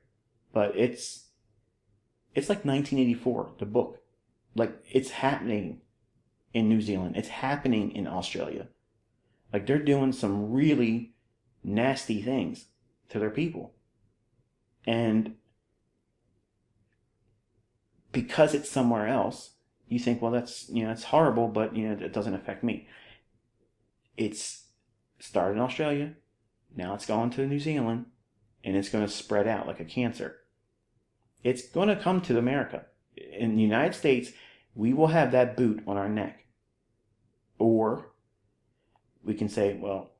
but it's like 1984, the book. Like, it's happening in New Zealand. It's happening in Australia. Like, they're doing some really nasty things to their people. And because it's somewhere else, you think, well, that's, it's horrible, but, it doesn't affect me. It's started in Australia. Now it's gone to New Zealand, and it's going to spread out like a cancer. It's going to come to America. In the United States, we will have that boot on our neck. Or we can say, well,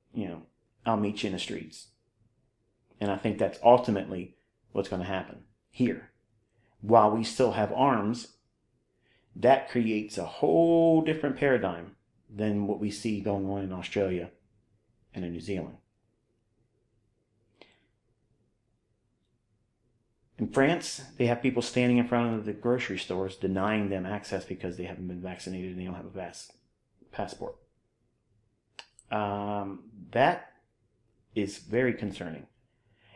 I'll meet you in the streets. And I think that's ultimately what's going to happen here. While we still have arms, that creates a whole different paradigm than what we see going on in Australia and in New Zealand. In France, they have people standing in front of the grocery stores denying them access because they haven't been vaccinated and they don't have a passport. That is very concerning.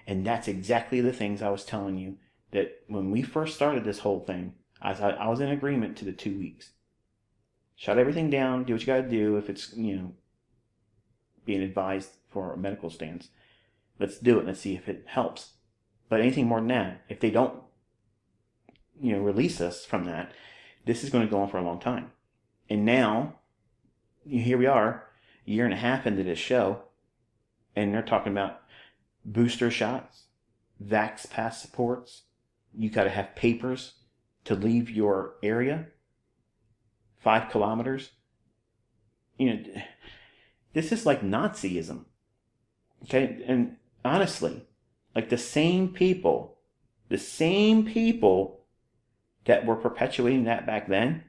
And that's exactly the things I was telling you, that when we first started this whole thing, I was in agreement to the 2 weeks. Shut everything down, do what you got to do if it's, being advised for a medical stance. Let's do it. Let's see if it helps. But anything more than that, if they don't, release us from that, this is going to go on for a long time. And now, here we are, a year and a half into this show, and they're talking about booster shots, vax passports. You got to have papers to leave your area, 5 kilometers. This is like Nazism. Okay, and honestly, like the same people that were perpetuating that back then,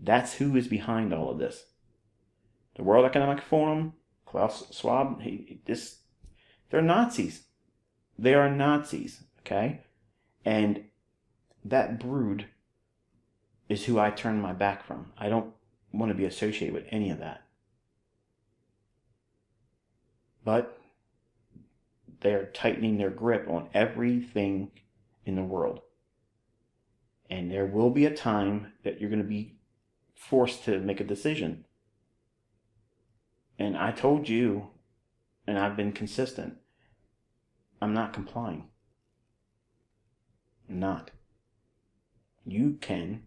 that's who is behind all of this. The World Economic Forum, Klaus Schwab, they're Nazis. They are Nazis, okay? And that brood is who I turn my back from. I don't want to be associated with any of that. But they're tightening their grip on everything in the world. And there will be a time that you're going to be forced to make a decision. And I told you, and I've been consistent, I'm not complying. I'm not. You can.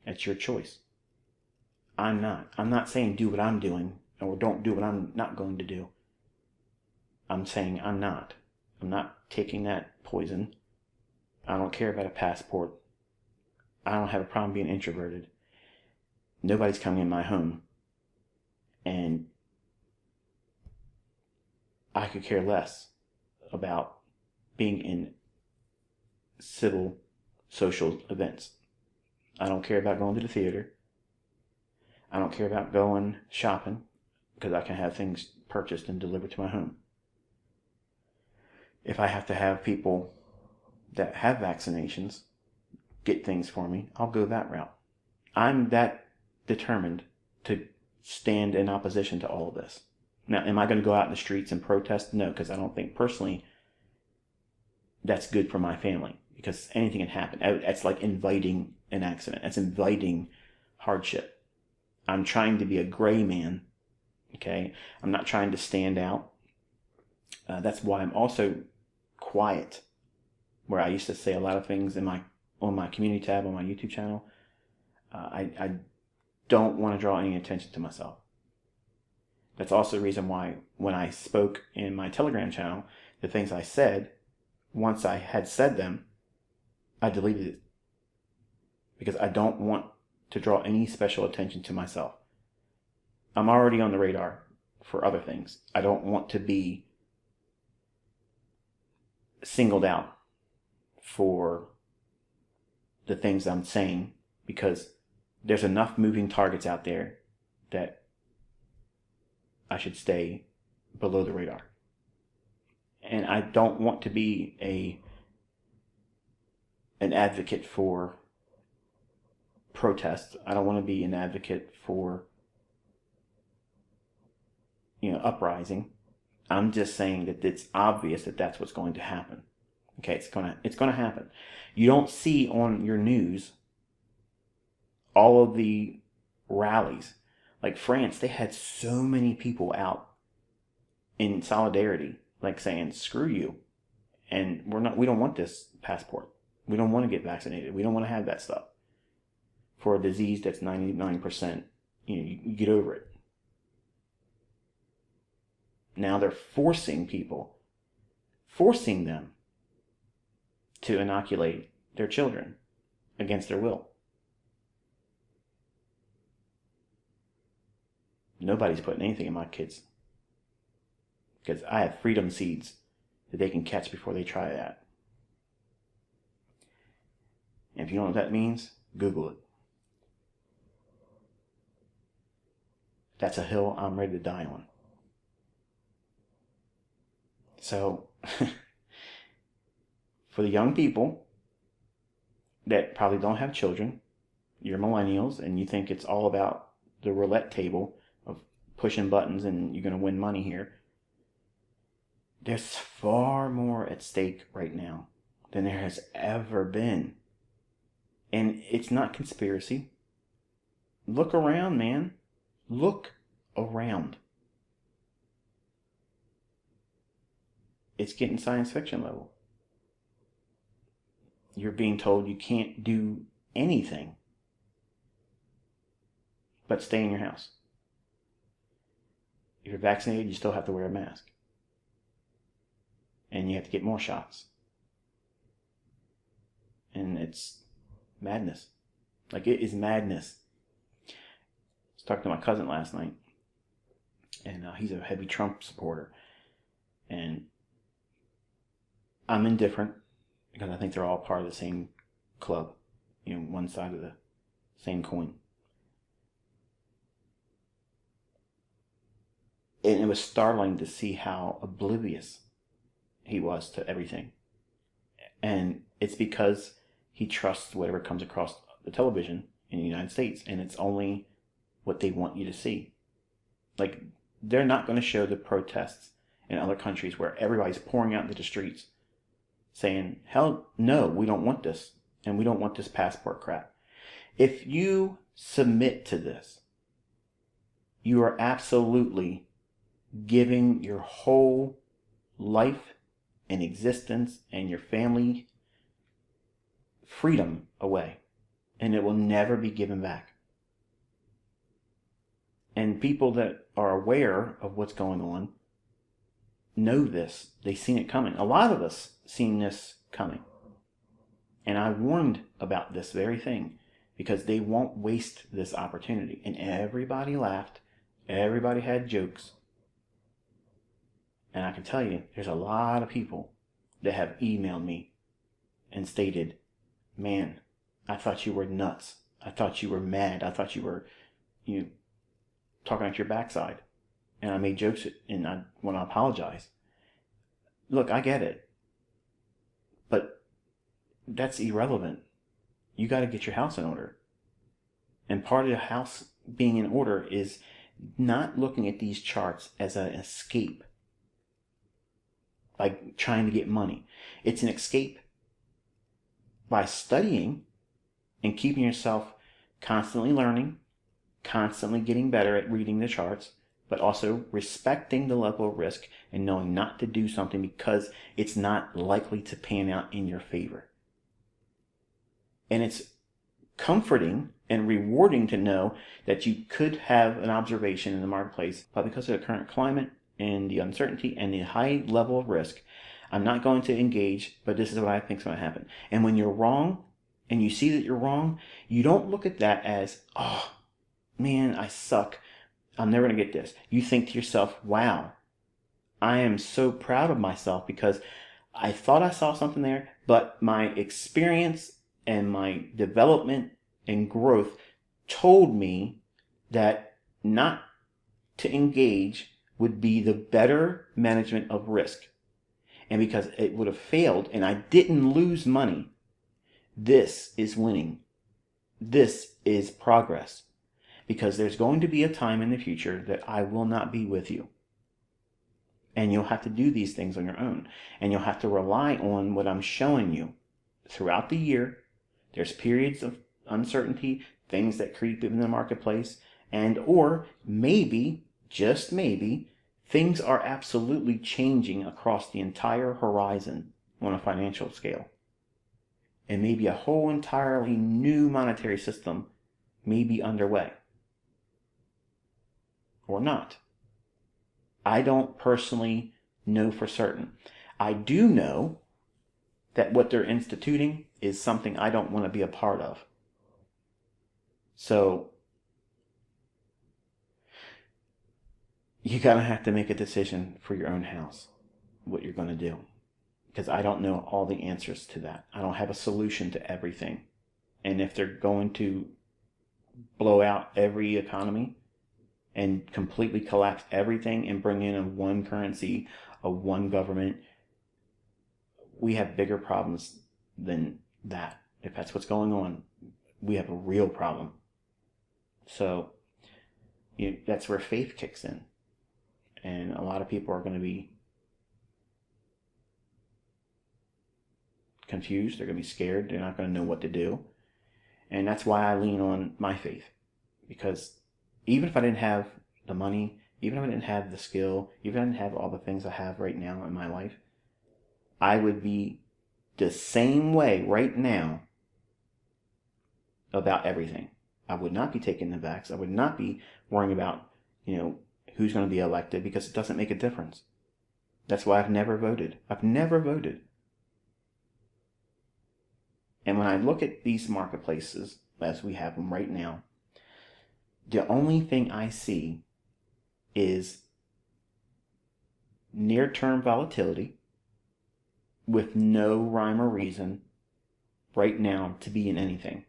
That's your choice. I'm not. I'm not saying do what I'm doing or don't do what I'm not going to do. I'm saying I'm not. I'm not taking that poison. I don't care about a passport. I don't have a problem being introverted. Nobody's coming in my home. And I could care less about being in civil, social events. I don't care about going to the theater. I don't care about going shopping because I can have things purchased and delivered to my home. If I have to have people that have vaccinations get things for me, I'll go that route. I'm that determined to stand in opposition to all of this. Now, am I going to go out in the streets and protest? No, because I don't think personally that's good for my family, because anything can happen. That's like inviting an accident. That's inviting hardship. I'm trying to be a gray man, okay? I'm not trying to stand out. That's why I'm also quiet, where I used to say a lot of things on my community tab on my YouTube channel. I don't want to draw any attention to myself. That's also the reason why when I spoke in my Telegram channel, the things I said, once I had said them, I deleted it. Because I don't want to draw any special attention to myself. I'm already on the radar for other things. I don't want to be singled out for the things I'm saying, because there's enough moving targets out there that I should stay below the radar. And I don't want to be an advocate for protest. I don't want to be an advocate for uprising. I'm just saying that it's obvious that that's what's going to happen. Okay, it's gonna happen. You don't see on your news all of the rallies. Like France, they had so many people out in solidarity, like saying, screw you. And we don't want this passport. We don't want to get vaccinated. We don't want to have that stuff for a disease that's 99%, you get over it. Now they're forcing them to inoculate their children against their will. Nobody's putting anything in my kids, because I have freedom seeds that they can catch before they try that. And if you don't know what that means, Google it. That's a hill I'm ready to die on. So, for the young people that probably don't have children, you're millennials, and you think it's all about the roulette table of pushing buttons and you're going to win money here. There's far more at stake right now than there has ever been. And it's not conspiracy. Look around, man. Look around. It's getting science fiction level. You're being told you can't do anything but stay in your house. If you're vaccinated, you still have to wear a mask. And you have to get more shots. And it's madness. Like, it is madness. I was talking to my cousin last night, and he's a heavy Trump supporter. And I'm indifferent, because I think they're all part of the same club, one side of the same coin. And it was startling to see how oblivious he was to everything. And it's because he trusts whatever comes across the television in the United States, and it's only what they want you to see. Like, they're not going to show the protests in other countries where everybody's pouring out into the streets saying, hell no, we don't want this, and we don't want this passport crap. If you submit to this, you are absolutely giving your whole life and existence and your family freedom away, and it will never be given back. And people that are aware of what's going on know this. They've seen it coming. A lot of us seen this coming. And I warned about this very thing, because they won't waste this opportunity. And everybody laughed. Everybody had jokes. And I can tell you, there's a lot of people that have emailed me and stated, man, I thought you were nuts. I thought you were mad. I thought you were, talking out your backside. And I made jokes, and I want to apologize. Look, I get it. But that's irrelevant. You got to get your house in order. And part of the house being in order is not looking at these charts as an escape, like trying to get money. It's an escape by studying and keeping yourself constantly learning, constantly getting better at reading the charts, but also respecting the level of risk and knowing not to do something because it's not likely to pan out in your favor. And it's comforting and rewarding to know that you could have an observation in the marketplace, but because of the current climate and the uncertainty and the high level of risk, I'm not going to engage, but this is what I think is going to happen. And when you're wrong and you see that you're wrong, you don't look at that as, oh man, I suck, I'm never going to get this. You think to yourself, wow, I am so proud of myself because I thought I saw something there, but my experience and my development and growth told me that not to engage would be the better management of risk. And because it would have failed and I didn't lose money, this is winning. This is progress. Because there's going to be a time in the future that I will not be with you. And you'll have to do these things on your own. And you'll have to rely on what I'm showing you. Throughout the year, there's periods of uncertainty, things that creep in the marketplace, and or maybe, just maybe, things are absolutely changing across the entire horizon on a financial scale. And maybe a whole entirely new monetary system may be underway. Or not. I don't personally know for certain. I do know that what they're instituting is something I don't want to be a part of. So, you're going to have to make a decision for your own house, what you're going to do. Because I don't know all the answers to that. I don't have a solution to everything. And if they're going to blow out every economy and completely collapse everything and bring in a one currency, a one government, we have bigger problems than that. If that's what's going on, we have a real problem. So that's where faith kicks in. And a lot of people are going to be confused. They're going to be scared. They're not going to know what to do. And that's why I lean on my faith. Because even if I didn't have the money, even if I didn't have the skill, even if I didn't have all the things I have right now in my life, I would be the same way right now about everything. I would not be taking the vax. I would not be worrying about, who's going to be elected, because it doesn't make a difference. That's why I've never voted. I've never voted. And when I look at these marketplaces, as we have them right now, the only thing I see is near-term volatility with no rhyme or reason right now to be in anything.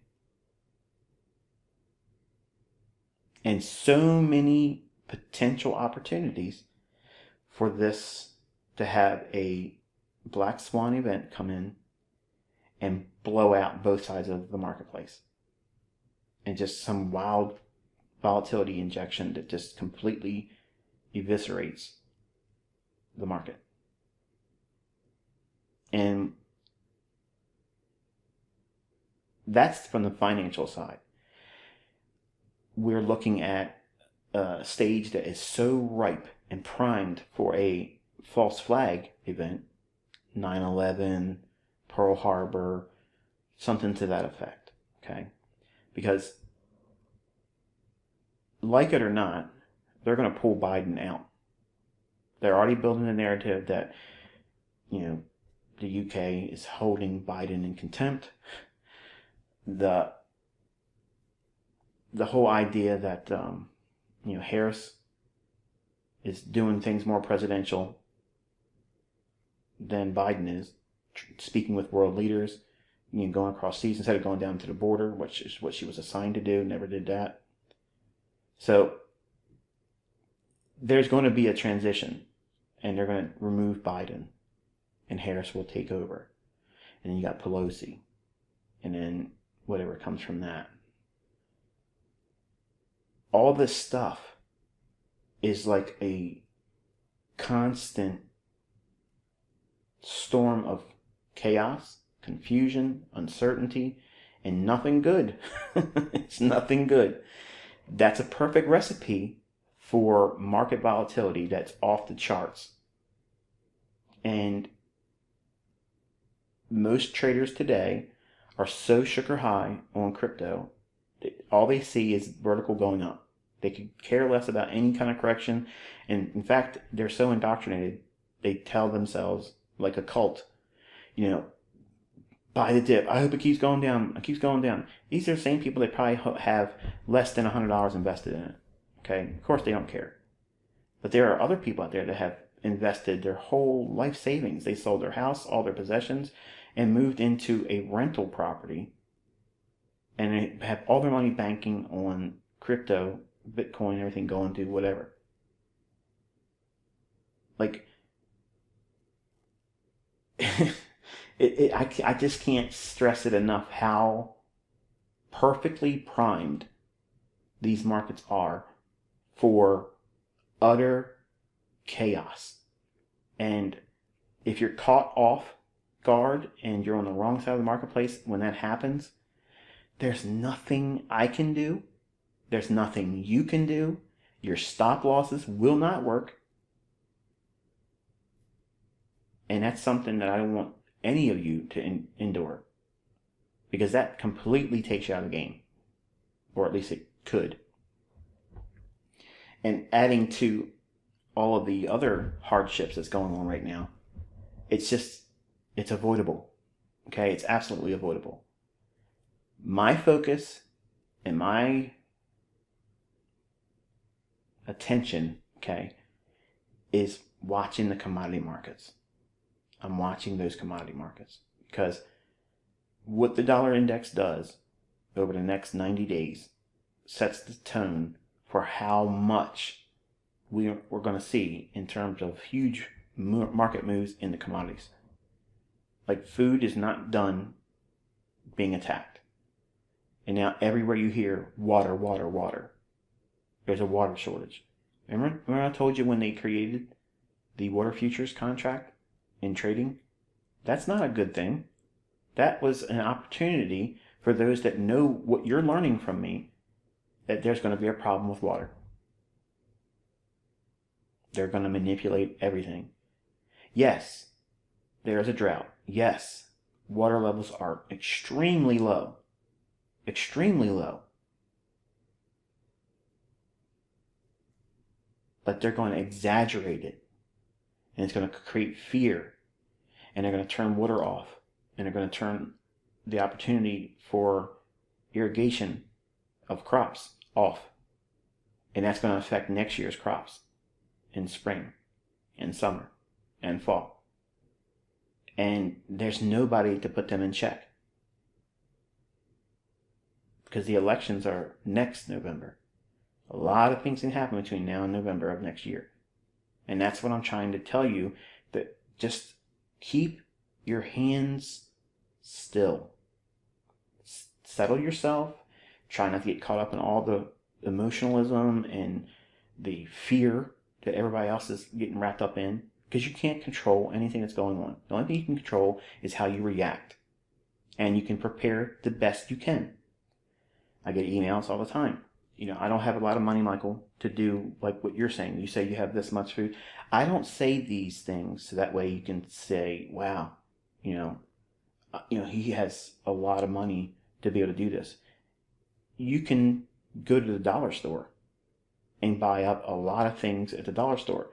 And so many potential opportunities for this to have a black swan event come in and blow out both sides of the marketplace. And just some wild volatility injection that just completely eviscerates the market. And that's from the financial side. We're looking at a stage that is so ripe and primed for a false flag event, 9/11, Pearl Harbor, something to that effect, okay? Because, like it or not, they're going to pull Biden out. They're already building a narrative that, the UK is holding Biden in contempt. The whole idea that, Harris is doing things more presidential than Biden is, speaking with world leaders, going across seas instead of going down to the border, which is what she was assigned to do, never did that. So there's going to be a transition, and they're going to remove Biden, and Harris will take over. And then you got Pelosi, and then whatever comes from that. All this stuff is like a constant storm of chaos, confusion, uncertainty, and nothing good. It's nothing good. That's a perfect recipe for market volatility that's off the charts. And most traders today are so sugar high on crypto that all they see is vertical going up. They could care less about any kind of correction. And in fact, they're so indoctrinated, they tell themselves, like a cult, you know, buy the dip. I hope it keeps going down. It keeps going down. These are the same people that probably have less than $100 invested in it. Okay? Of course, they don't care. But there are other people out there that have invested their whole life savings. They sold their house, all their possessions, and moved into a rental property. And they have all their money banking on crypto, Bitcoin, everything going to whatever. Like, I just can't stress it enough how perfectly primed these markets are for utter chaos. And if you're caught off guard and you're on the wrong side of the marketplace when that happens, there's nothing I can do. There's nothing you can do. Your stop losses will not work. And that's something that I don't want any of you to endure. Because that completely takes you out of the game. Or at least it could. And adding to all of the other hardships that's going on right now, it's avoidable. Okay? It's absolutely avoidable. My focus and my attention, okay, is watching the commodity markets. I'm watching those commodity markets because what the dollar index does over the next 90 days sets the tone for how much we're going to see in terms of huge market moves in the commodities. Like, food is not done being attacked. And now everywhere you hear water, water, water, there's a water shortage. Remember I told you when they created the water futures contract in trading? That's not a good thing. That was an opportunity for those that know what you're learning from me, that there's going to be a problem with water. They're going to manipulate everything. Yes, there's a drought. Yes, water levels are extremely low. Extremely low. But they're going to exaggerate it. And it's going to create fear. And they're going to turn water off. And they're going to turn the opportunity for irrigation of crops off. And that's going to affect next year's crops in spring and summer and fall. And there's nobody to put them in check. Because the elections are next November. A lot of things can happen between now and November of next year. And that's what I'm trying to tell you, that just keep your hands still. Settle yourself. Try not to get caught up in all the emotionalism and the fear that everybody else is getting wrapped up in. Because you can't control anything that's going on. The only thing you can control is how you react. And you can prepare the best you can. I get emails all the time. I don't have a lot of money, Michael, to do like what you're saying. You say you have this much food. I don't say these things so that way you can say, wow, he has a lot of money to be able to do this. You can go to the dollar store and buy up a lot of things at the dollar store.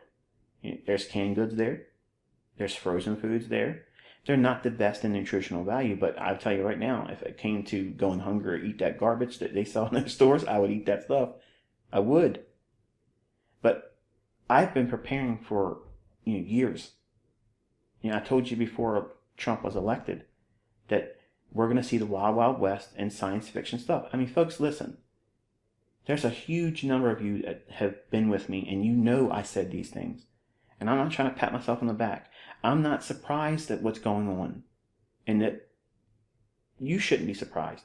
There's canned goods there. There's frozen foods there. They're not the best in nutritional value, but I'll tell you right now, if it came to going hungry or eat that garbage that they sell in those stores, I would eat that stuff. I would. But I've been preparing for years. I told you before Trump was elected that we're going to see the Wild Wild West and science fiction stuff. I mean, folks, listen. There's a huge number of you that have been with me, and I said these things. And I'm not trying to pat myself on the back. I'm not surprised at what's going on. And that you shouldn't be surprised.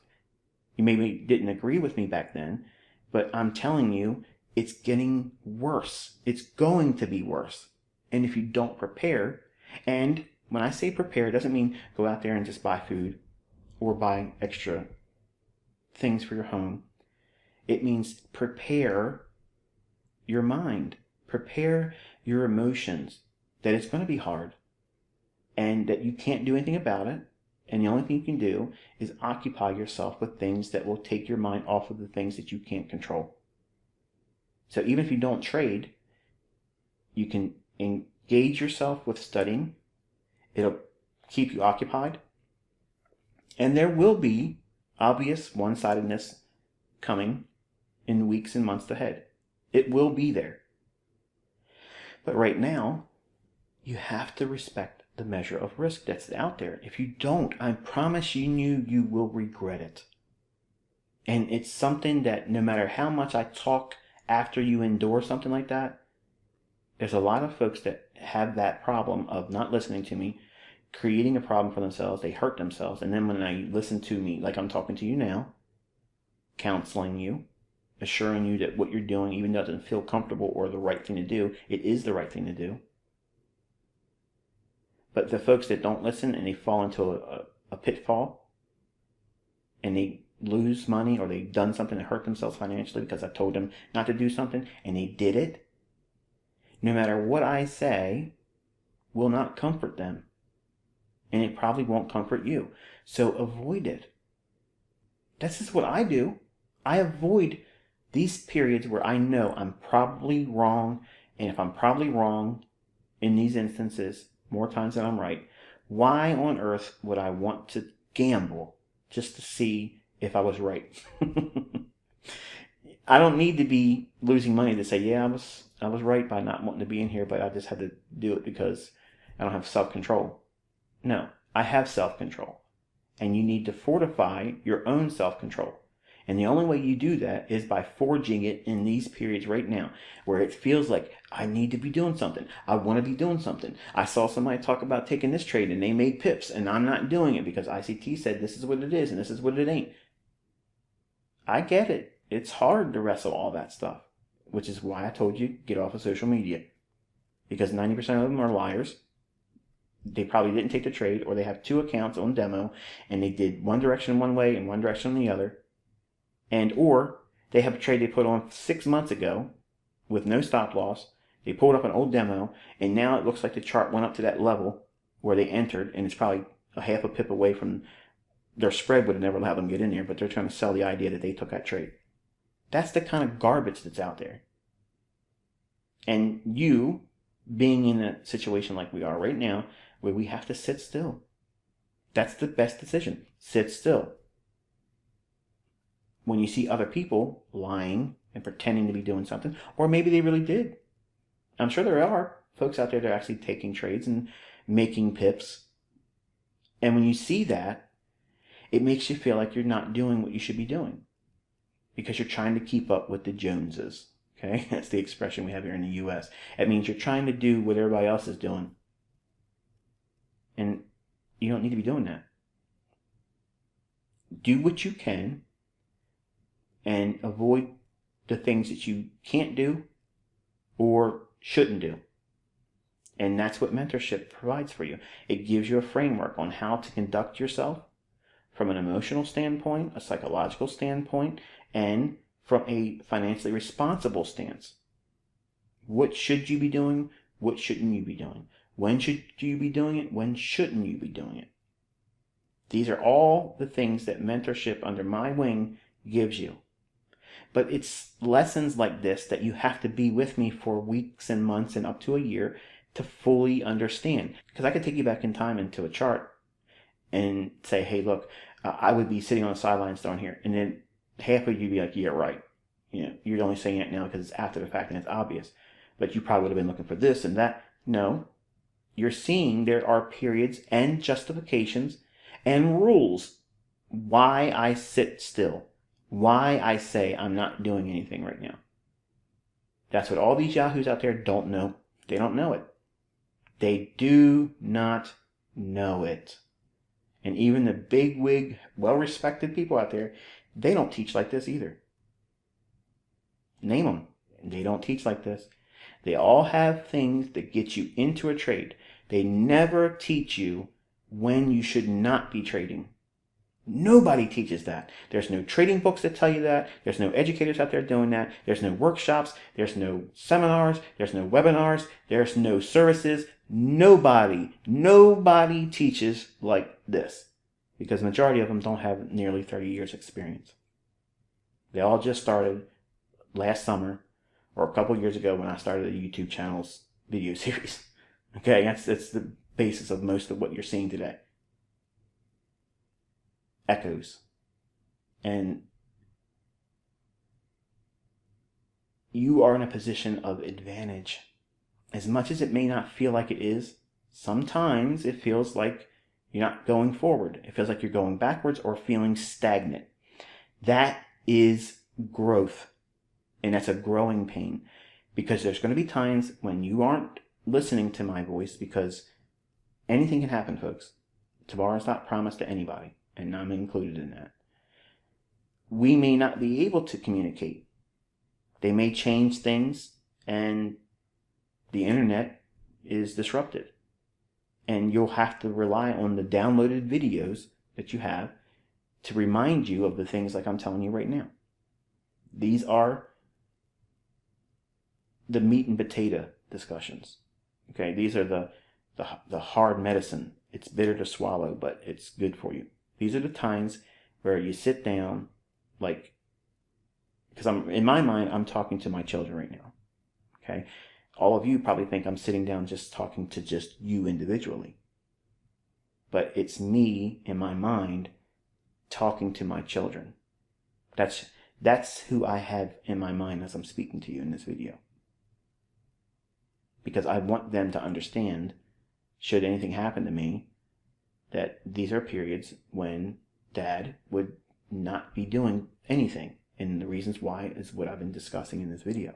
You maybe didn't agree with me back then, but I'm telling you, it's getting worse. It's going to be worse. And if you don't prepare, and when I say prepare, it doesn't mean go out there and just buy food or buy extra things for your home. It means prepare your mind. Prepare your emotions, that it's going to be hard and that you can't do anything about it, And the only thing you can do is occupy yourself with things that will take your mind off of the things that you can't control. So even if you don't trade, you can engage yourself with studying. It'll keep you occupied. And there will be obvious one-sidedness coming in weeks and months ahead. It will be there. But right now, you have to respect the measure of risk that's out there. If you don't, I promise you will regret it. And it's something that no matter how much I talk after you endure something like that, there's a lot of folks that have that problem of not listening to me, creating a problem for themselves. They hurt themselves. And then when they listen to me, like I'm talking to you now, counseling you, assuring you that what you're doing, even though it doesn't feel comfortable or the right thing to do, it is the right thing to do. But the folks that don't listen and they fall into a pitfall and they lose money or they've done something to hurt themselves financially because I told them not to do something and they did it, no matter what I say, will not comfort them. And it probably won't comfort you. So avoid it. This is what I do. I avoid these periods where I know I'm probably wrong. And if I'm probably wrong in these instances, more times than I'm right, why on earth would I want to gamble just to see if I was right? I don't need to be losing money to say, yeah, I was right by not wanting to be in here, but I just had to do it because I don't have self-control. No, I have self-control. And you need to fortify your own self-control. And the only way you do that is by forging it in these periods right now, where it feels like I need to be doing something. I want to be doing something. I saw somebody talk about taking this trade and they made pips and I'm not doing it because ICT said this is what it is and this is what it ain't. I get it. It's hard to wrestle all that stuff, which is why I told you get off of social media, because 90% of them are liars. They probably didn't take the trade, or they have two accounts on demo and they did one direction one way and one direction the other. And or they have a trade they put on 6 months ago with no stop loss. They pulled up an old demo and now it looks like the chart went up to that level where they entered and it's probably a half a pip away from their spread. Would have never allowed them to get in there, but they're trying to sell the idea that they took that trade. That's the kind of garbage that's out there. And you being in a situation like we are right now, where we have to sit still. That's the best decision. Sit still. When you see other people lying and pretending to be doing something, or maybe they really did. I'm sure there are folks out there that are actually taking trades and making pips. And when you see that, it makes you feel like you're not doing what you should be doing, because you're trying to keep up with the Joneses. Okay, that's the expression we have here in the U.S. It means you're trying to do what everybody else is doing. And you don't need to be doing that. Do what you can and avoid the things that you can't do or shouldn't do. And that's what mentorship provides for you. It gives you a framework on how to conduct yourself from an emotional standpoint, a psychological standpoint, and from a financially responsible stance. What should you be doing? What shouldn't you be doing? When should you be doing it? When shouldn't you be doing it? These are all the things that mentorship under my wing gives you. But it's lessons like this that you have to be with me for weeks and months and up to a year to fully understand. Because I could take you back in time into a chart and say, hey, look, I would be sitting on the sidelines down here. And then half of you be like, yeah, right. You know, you're only saying it now because it's after the fact and it's obvious. But you probably would have been looking for this and that. No. You're seeing there are periods and justifications and rules why I sit still, why I say I'm not doing anything right now. That's what all these yahoos out there don't know. They don't know it. They do not know it. And even the bigwig, well-respected people out there, they don't teach like this either. Name them. They don't teach like this. They all have things that get you into a trade. They never teach you when you should not be trading. Nobody teaches that. There's no trading books that tell you that. There's no educators out there doing that. There's no workshops. There's no seminars. There's no webinars. There's no services. Nobody teaches like this. because the majority of them don't have nearly 30 years experience. They all just started last summer or a couple years ago when I started a YouTube channel's video series. Okay, that's the basis of most of what you're seeing today. Echoes. And you are in a position of advantage. As much as it may not feel like it is, sometimes it feels like you're not going forward. It feels like you're going backwards or feeling stagnant. That is growth. And that's a growing pain, because there's going to be times when you aren't listening to my voice, because anything can happen, folks. Tomorrow's not promised to anybody, and I'm included in that. We may not be able to communicate. They may change things, and the internet is disrupted. And you'll have to rely on the downloaded videos that you have to remind you of the things like I'm telling you right now. These are the meat and potato discussions. Okay, these are the hard medicine. It's bitter to swallow, but it's good for you. These are the times where you sit down, like, because in my mind, I'm talking to my children right now. Okay, all of you probably think I'm sitting down just talking to just you individually, but it's me in my mind talking to my children. That's who I have in my mind as I'm speaking to you in this video. Because I want them to understand, should anything happen to me, that these are periods when Dad would not be doing anything. And the reasons why is what I've been discussing in this video.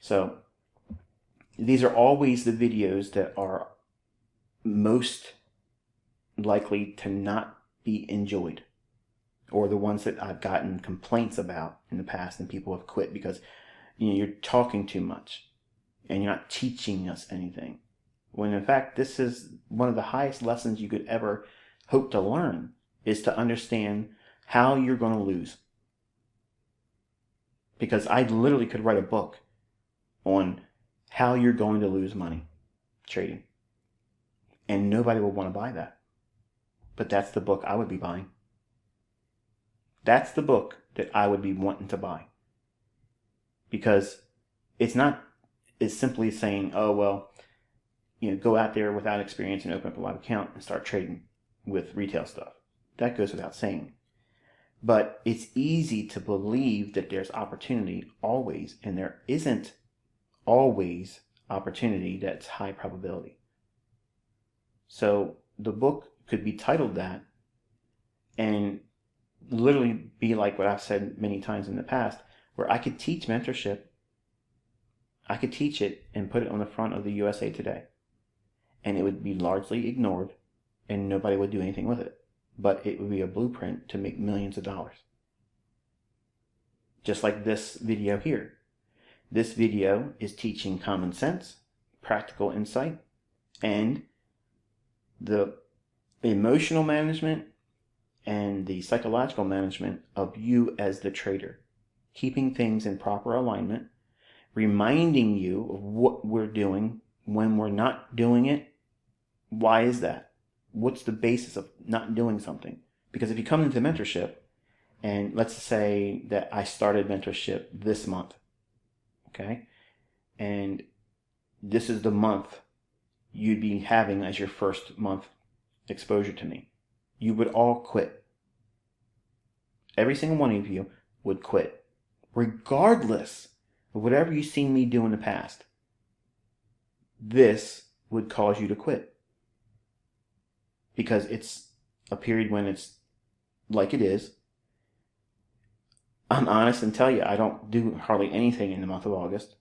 So these are always the videos that are most likely to not be enjoyed, or the ones that I've gotten complaints about in the past, and people have quit because you're talking too much and you're not teaching us anything. When in fact, this is one of the highest lessons you could ever hope to learn, is to understand how you're going to lose. Because I literally could write a book on how you're going to lose money trading, and nobody will want to buy that. But that's the book I would be buying. That's the book that I would be wanting to buy. Because it's not as simply saying, oh, well, go out there without experience and open up a live account and start trading with retail stuff. That goes without saying. But it's easy to believe that there's opportunity always, and there isn't always opportunity that's high probability. So the book could be titled that, and literally be like what I've said many times in the past, where I could teach mentorship. I could teach it and put it on the front of the USA Today, and it would be largely ignored, and nobody would do anything with it. But it would be a blueprint to make millions of dollars. Just like this video here. This video is teaching common sense, practical insight, and the emotional management and the psychological management of you as the trader. Keeping things in proper alignment, reminding you of what we're doing when we're not doing it. Why is that? What's the basis of not doing something? Because if you come into mentorship, and let's say that I started mentorship this month, okay, and this is the month you'd be having as your first month exposure to me, you would all quit. Every single one of you would quit, regardless of whatever you've seen me do in the past. This would cause you to quit. Because it's a period when it's like it is. I'm honest and tell you, I don't do hardly anything in the month of August.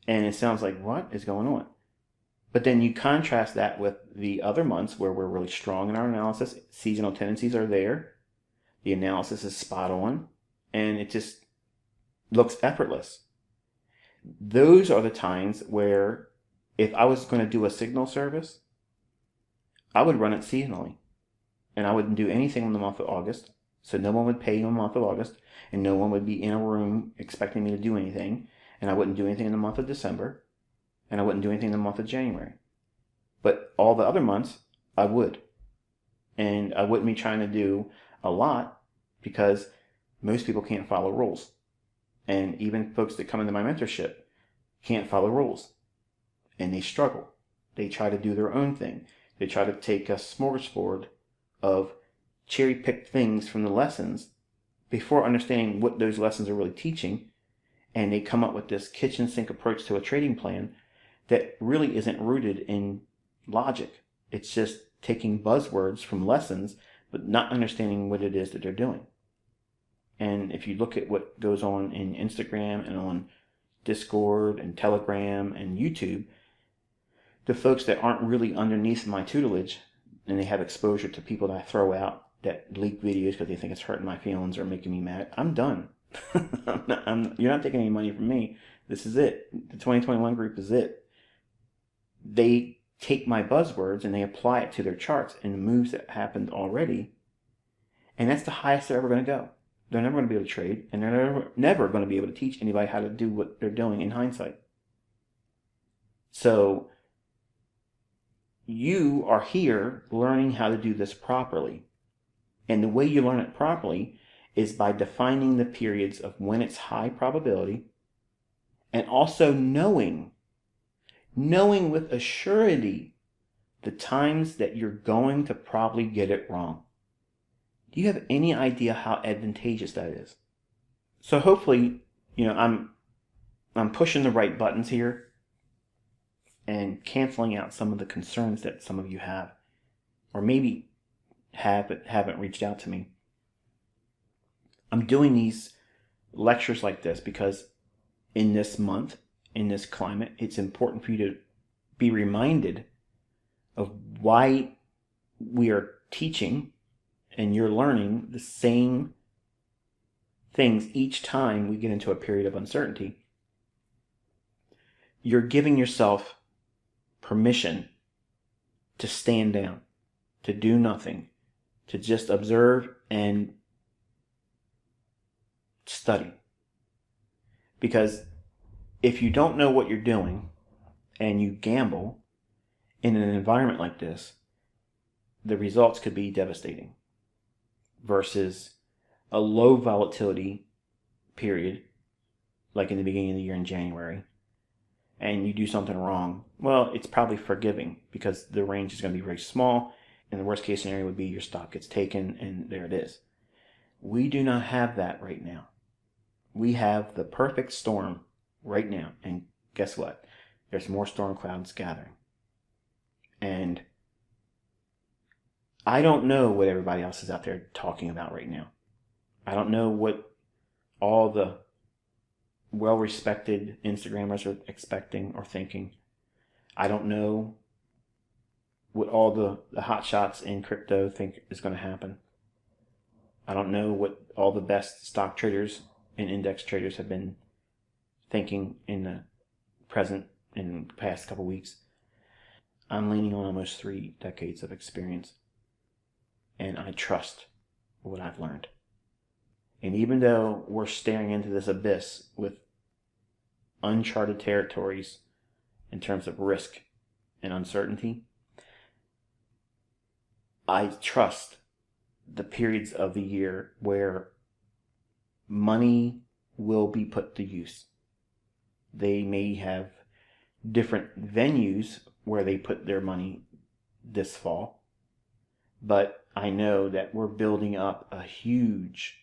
And it sounds like, what is going on? But then you contrast that with the other months where we're really strong in our analysis. Seasonal tendencies are there. The analysis is spot on. And it just looks effortless. Those are the times where if I was going to do a signal service, I would run it seasonally. And I wouldn't do anything in the month of August. So no one would pay in the month of August. And no one would be in a room expecting me to do anything. And I wouldn't do anything in the month of December. And I wouldn't do anything in the month of January. But all the other months, I would. And I wouldn't be trying to do a lot because most people can't follow rules. And even folks that come into my mentorship can't follow rules. And they struggle. They try to do their own thing. They try to take a smorgasbord of cherry-picked things from the lessons before understanding what those lessons are really teaching. And they come up with this kitchen sink approach to a trading plan that really isn't rooted in logic. It's just taking buzzwords from lessons, but not understanding what it is that they're doing. And if you look at what goes on in Instagram and on Discord and Telegram and YouTube, the folks that aren't really underneath my tutelage and they have exposure to people that I throw out that leak videos because they think it's hurting my feelings or making me mad, I'm done. You're not taking any money from me. This is it. The 2021 group is it. They take my buzzwords and they apply it to their charts and the moves that happened already. And that's the highest they're ever going to go. They're never going to be able to trade, and they're never going to be able to teach anybody how to do what they're doing in hindsight. So you are here learning how to do this properly. And the way you learn it properly is by defining the periods of when it's high probability and also knowing with a surety the times that you're going to probably get it wrong. Do you have any idea how advantageous that is? So hopefully, I'm pushing the right buttons here and canceling out some of the concerns that some of you have, or maybe have but haven't reached out to me. I'm doing these lectures like this because in this month, in this climate, it's important for you to be reminded of why we are teaching and you're learning the same things each time we get into a period of uncertainty. You're giving yourself permission to stand down, to do nothing, to just observe and study. Because if you don't know what you're doing and you gamble in an environment like this, the results could be devastating versus a low volatility period like in the beginning of the year in January, and you do something wrong. Well, it's probably forgiving because the range is going to be very small, and the worst case scenario would be your stock gets taken and there it is. We do not have that right now. We have the perfect storm right now, and guess what? There's more storm clouds gathering. And I don't know what everybody else is out there talking about right now. I don't know what all the well-respected Instagrammers are expecting or thinking. I don't know what all the hot shots in crypto think is going to happen. I don't know what all the best stock traders and index traders have been thinking in the past couple weeks. I'm leaning on almost 3 decades of experience, and I trust what I've learned. And even though we're staring into this abyss with uncharted territories in terms of risk and uncertainty, I trust the periods of the year where money will be put to use. They may have different venues where they put their money this fall, but I know that we're building up a huge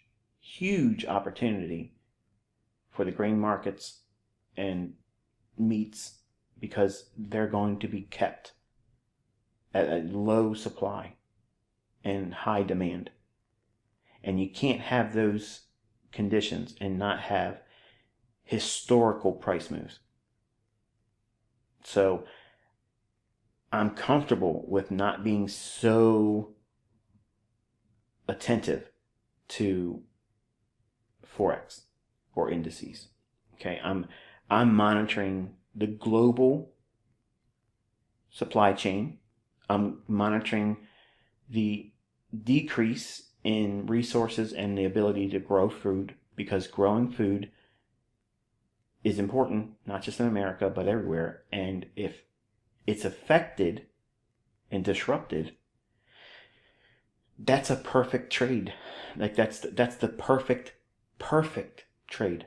opportunity for the grain markets and meats because they're going to be kept at a low supply and high demand. And you can't have those conditions and not have historical price moves. So I'm comfortable with not being so attentive to Forex or indices. Okay, I'm monitoring the global supply chain. I'm monitoring the decrease in resources and the ability to grow food, because growing food is important, not just in America, but everywhere. And if it's affected and disrupted, That's a perfect trade. Like that's the perfect trade.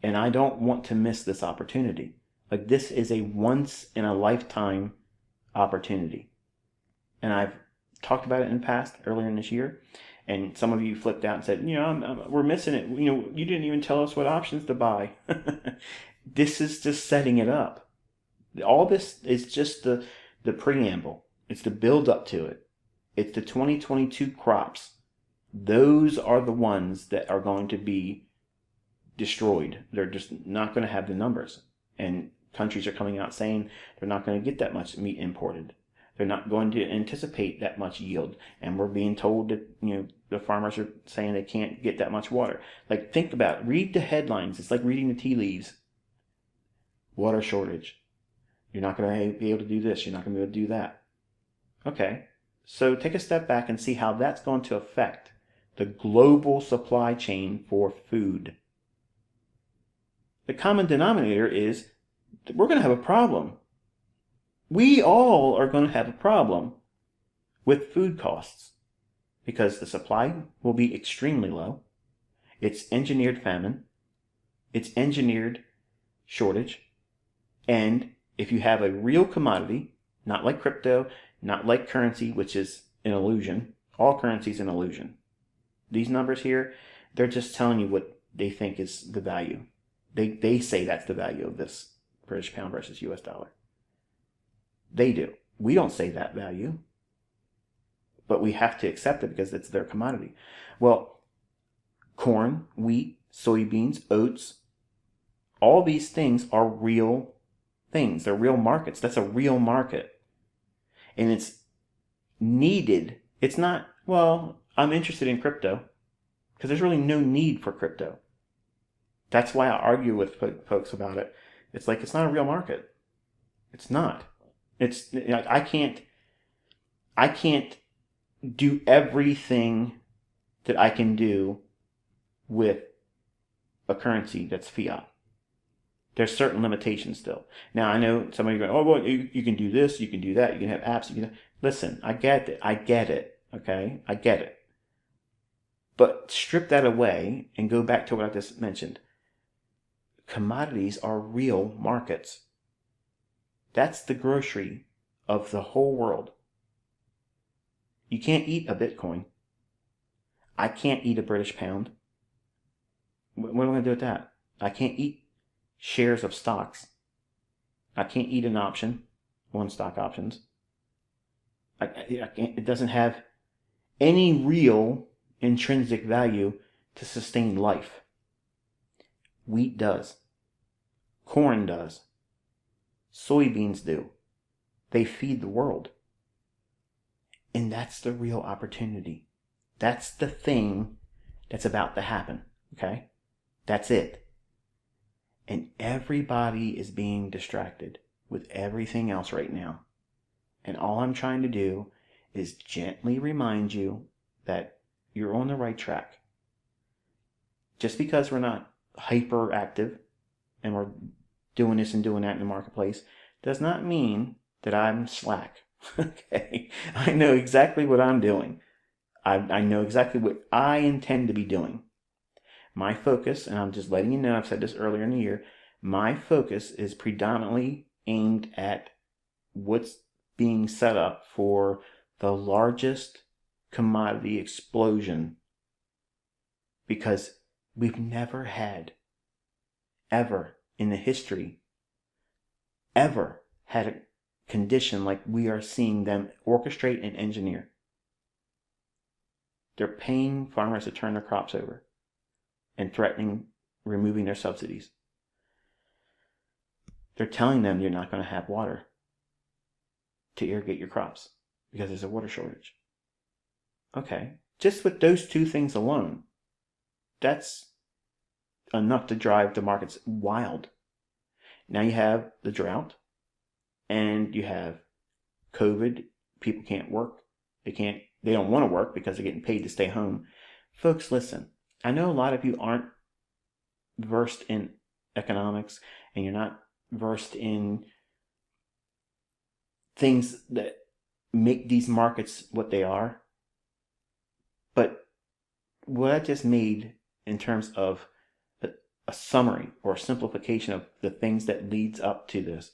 And I don't want to miss this opportunity. Like this is a once in a lifetime opportunity. And I've talked about it in the past, earlier in this year. And some of you flipped out and said, we're missing it. You didn't even tell us what options to buy. This is just setting it up. All this is just the preamble. It's the build up to it. It's the 2022 crops. Those are the ones that are going to be destroyed. They're just not going to have the numbers. And countries are coming out saying they're not going to get that much meat imported. They're not going to anticipate that much yield. And we're being told that, the farmers are saying they can't get that much water. Like, think about it. Read the headlines. It's like reading the tea leaves. Water shortage. You're not going to be able to do this. You're not going to be able to do that. Okay. So take a step back and see how that's going to affect the global supply chain for food. The common denominator is that we're going to have a problem. We all are going to have a problem with food costs because the supply will be extremely low. It's engineered famine. It's engineered shortage. And if you have a real commodity, not like crypto, not like currency, which is an illusion. All currency is an illusion. These numbers here, they're just telling you what they think is the value. They say that's the value of this British pound versus US dollar. They do. We don't say that value. But we have to accept it because it's their commodity. Well, corn, wheat, soybeans, oats, all these things are real things. They're real markets. That's a real market. And it's needed. It's not, I'm interested in crypto because there's really no need for crypto. That's why I argue with folks about it. It's like, it's not a real market. It's not. It's, I can't do everything that I can do with a currency that's fiat. There's certain limitations still. Now, I know some of you go, you can do this, you can do that, you can have apps, listen, I get it, okay? I get it. But strip that away and go back to what I just mentioned. Commodities are real markets. That's the grocery of the whole world. You can't eat a Bitcoin. I can't eat a British pound. What am I going to do with that? I can't eat shares of stocks. I can't eat an option, one stock options. I can't, it doesn't have any real intrinsic value to sustain life. Wheat does. Corn does. Soybeans do. They feed the world. And that's the real opportunity. That's the thing that's about to happen. Okay? That's it. And everybody is being distracted with everything else right now. And all I'm trying to do is gently remind you that you're on the right track. Just because we're not hyperactive and we're doing this and doing that in the marketplace does not mean that I'm slack. Okay? I know exactly what I'm doing. I know exactly what I intend to be doing. My focus, and I'm just letting you know, I've said this earlier in the year, my focus is predominantly aimed at what's being set up for the largest commodity explosion, because we've never had, ever in the history, ever had a condition like we are seeing them orchestrate and engineer. They're paying farmers to turn their crops over and threatening removing their subsidies. They're telling them you're not going to have water to irrigate your crops because there's a water shortage. Okay, just with those two things alone, that's enough to drive the markets wild. Now you have the drought and you have COVID. People can't work. They don't want to work because they're getting paid to stay home. Folks, listen, I know a lot of you aren't versed in economics and you're not versed in things that make these markets what they are. what I just made in terms of a summary or a simplification of the things that leads up to this,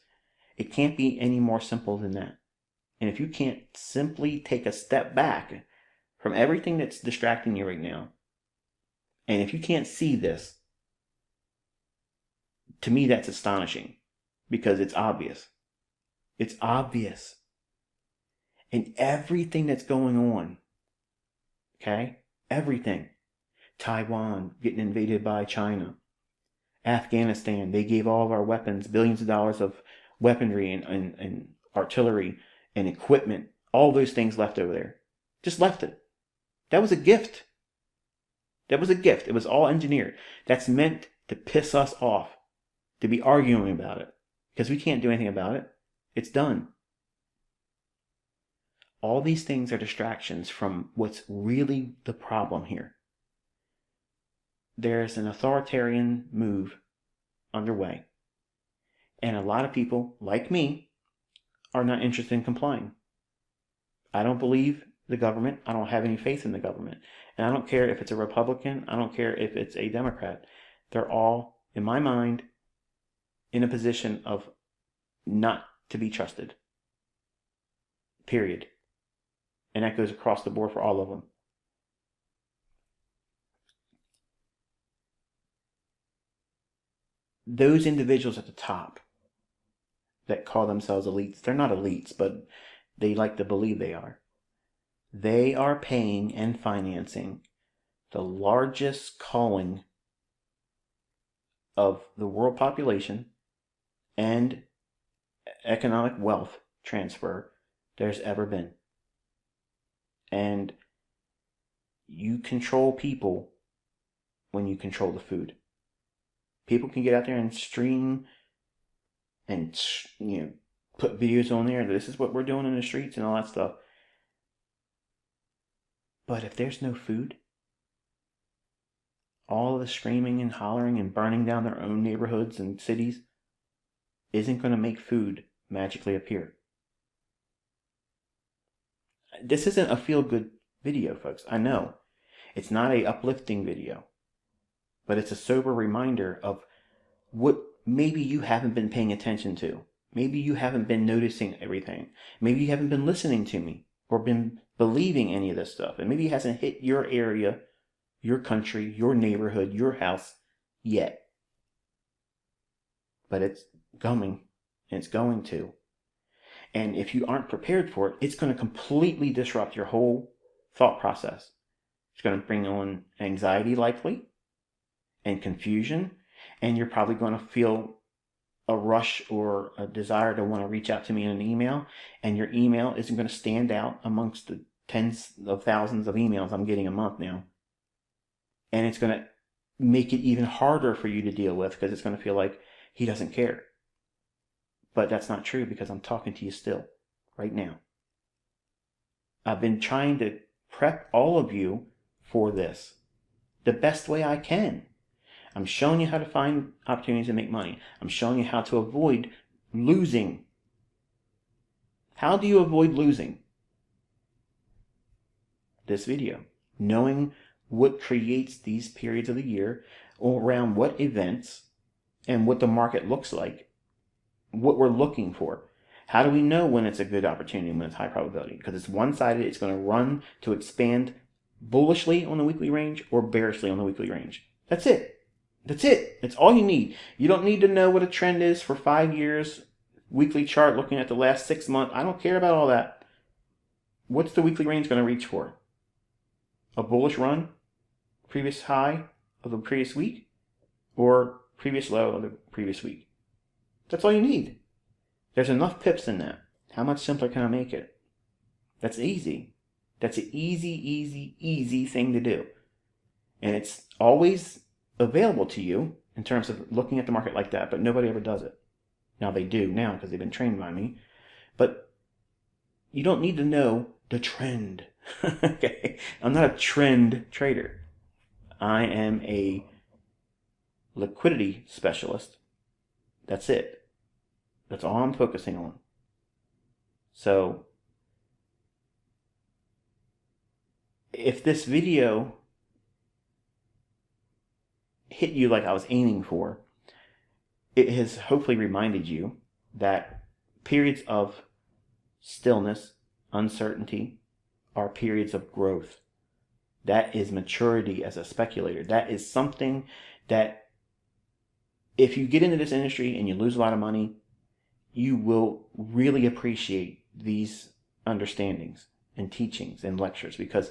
it can't be any more simple than that. And if you can't simply take a step back from everything that's distracting you right now, and if you can't see this, to me that's astonishing, because it's obvious. It's obvious. And everything that's going on, okay? Everything. Taiwan getting invaded by China. Afghanistan, they gave all of our weapons, billions of dollars of weaponry and artillery and equipment, all those things left over there. Just left it. That was a gift. That was a gift. It was all engineered. That's meant to piss us off, to be arguing about it, because we can't do anything about it. It's done. All these things are distractions from what's really the problem here. There's an authoritarian move underway, and a lot of people, like me, are not interested in complying. I don't believe the government. I don't have any faith in the government. And I don't care if it's a Republican. I don't care if it's a Democrat. They're all, in my mind, in a position of not to be trusted. Period. And that goes across the board for all of them. Those individuals at the top that call themselves elites, they're not elites, but they like to believe they are. They are paying and financing the largest culling of the world population and economic wealth transfer there's ever been. And you control people when you control the food. People can get out there and stream and, put videos on there. This is what we're doing in the streets and all that stuff. But if there's no food, all the screaming and hollering and burning down their own neighborhoods and cities isn't going to make food magically appear. This isn't a feel-good video, folks. I know. It's not an uplifting video. But it's a sober reminder of what maybe you haven't been paying attention to. Maybe you haven't been noticing everything. Maybe you haven't been listening to me or been believing any of this stuff. And maybe it hasn't hit your area, your country, your neighborhood, your house yet. But it's coming, and it's going to. And if you aren't prepared for it, it's going to completely disrupt your whole thought process. It's going to bring on anxiety, likely, and confusion, and you're probably going to feel a rush or a desire to want to reach out to me in an email, and your email isn't going to stand out amongst the tens of thousands of emails I'm getting a month now. And it's going to make it even harder for you to deal with, because it's going to feel like he doesn't care. But that's not true, because I'm talking to you still, right now. I've been trying to prep all of you for this the best way I can. I'm showing you how to find opportunities to make money. I'm showing you how to avoid losing. How do you avoid losing? This video. Knowing what creates these periods of the year, or around what events, and what the market looks like. What we're looking for. How do we know when it's a good opportunity and when it's high probability? Because it's one-sided. It's going to run to expand bullishly on the weekly range or bearishly on the weekly range. That's it. That's it. That's all you need. You don't need to know what a trend is for 5 years, weekly chart looking at the last 6 months. I don't care about all that. What's the weekly range going to reach for? A bullish run? Previous high of the previous week? Or previous low of the previous week? That's all you need. There's enough pips in that. How much simpler can I make it? That's easy. That's an easy thing to do. And it's always available to you in terms of looking at the market like that, but nobody ever does it. Now they do now because they've been trained by me. But you don't need to know the trend. Okay? I'm not a trend trader. I am a liquidity specialist. That's it. That's all I'm focusing on. So, if this video hit you like I was aiming for, it has hopefully reminded you that periods of stillness, uncertainty, are periods of growth. That is maturity as a speculator. That is something that if you get into this industry and you lose a lot of money, you will really appreciate these understandings and teachings and lectures, because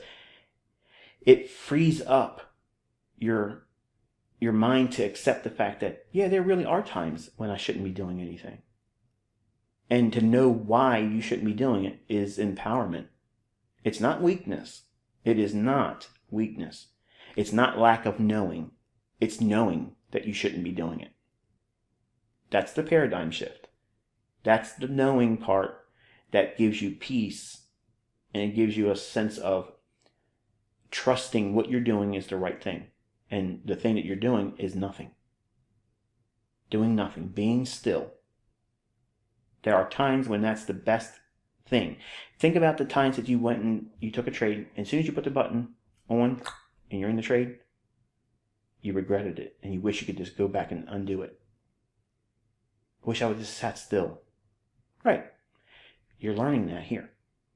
it frees up your mind to accept the fact that, yeah, there really are times when I shouldn't be doing anything. And to know why you shouldn't be doing it is empowerment. It's not weakness. It is not weakness. It's not lack of knowing. It's knowing that you shouldn't be doing it. That's the paradigm shift. That's the knowing part that gives you peace, and it gives you a sense of trusting what you're doing is the right thing. And the thing that you're doing is nothing. Doing nothing. Being still. There are times when that's the best thing. Think about the times that you went and you took a trade, and as soon as you put the button on and you're in the trade, you regretted it and you wish you could just go back and undo it. Wish I would just sat still. Right. You're learning that here.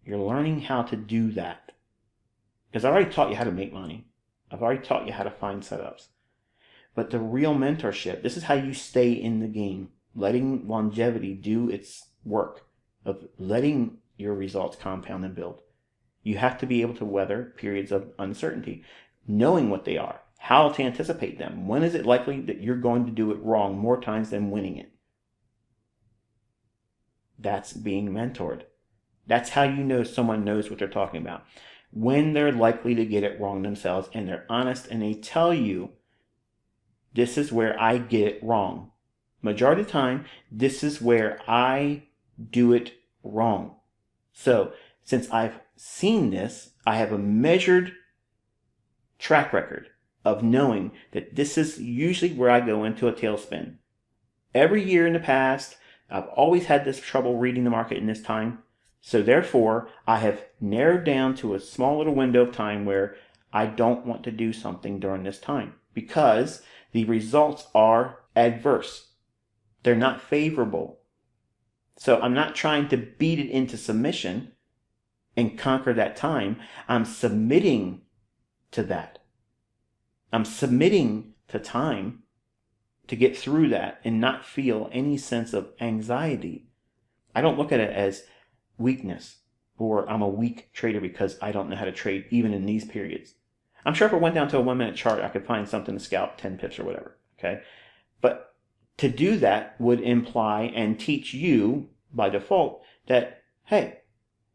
You're learning how to do that. Because I already taught you how to make money. I've already taught you how to find setups. But the real mentorship, this is how you stay in the game. Letting longevity do its work of letting your results compound and build. You have to be able to weather periods of uncertainty, knowing what they are, how to anticipate them. When is it likely that you're going to do it wrong more times than winning it? That's being mentored. That's how you know someone knows what they're talking about. When they're likely to get it wrong themselves and they're honest and they tell you, this is where I get it wrong. Majority of the time, this is where I do it wrong. So, since I've seen this, I have a measured track record of knowing that this is usually where I go into a tailspin. Every year in the past, I've always had this trouble reading the market in this time. So therefore, I have narrowed down to a small little window of time where I don't want to do something during this time because the results are adverse. They're not favorable. So I'm not trying to beat it into submission and conquer that time. I'm submitting to that. I'm submitting to time to get through that and not feel any sense of anxiety. I don't look at it as weakness or I'm a weak trader because I don't know how to trade even in these periods. I'm sure if I went down to a 1 minute chart, I could find something to scalp 10 pips or whatever. Okay. But to do that would imply and teach you by default that, hey,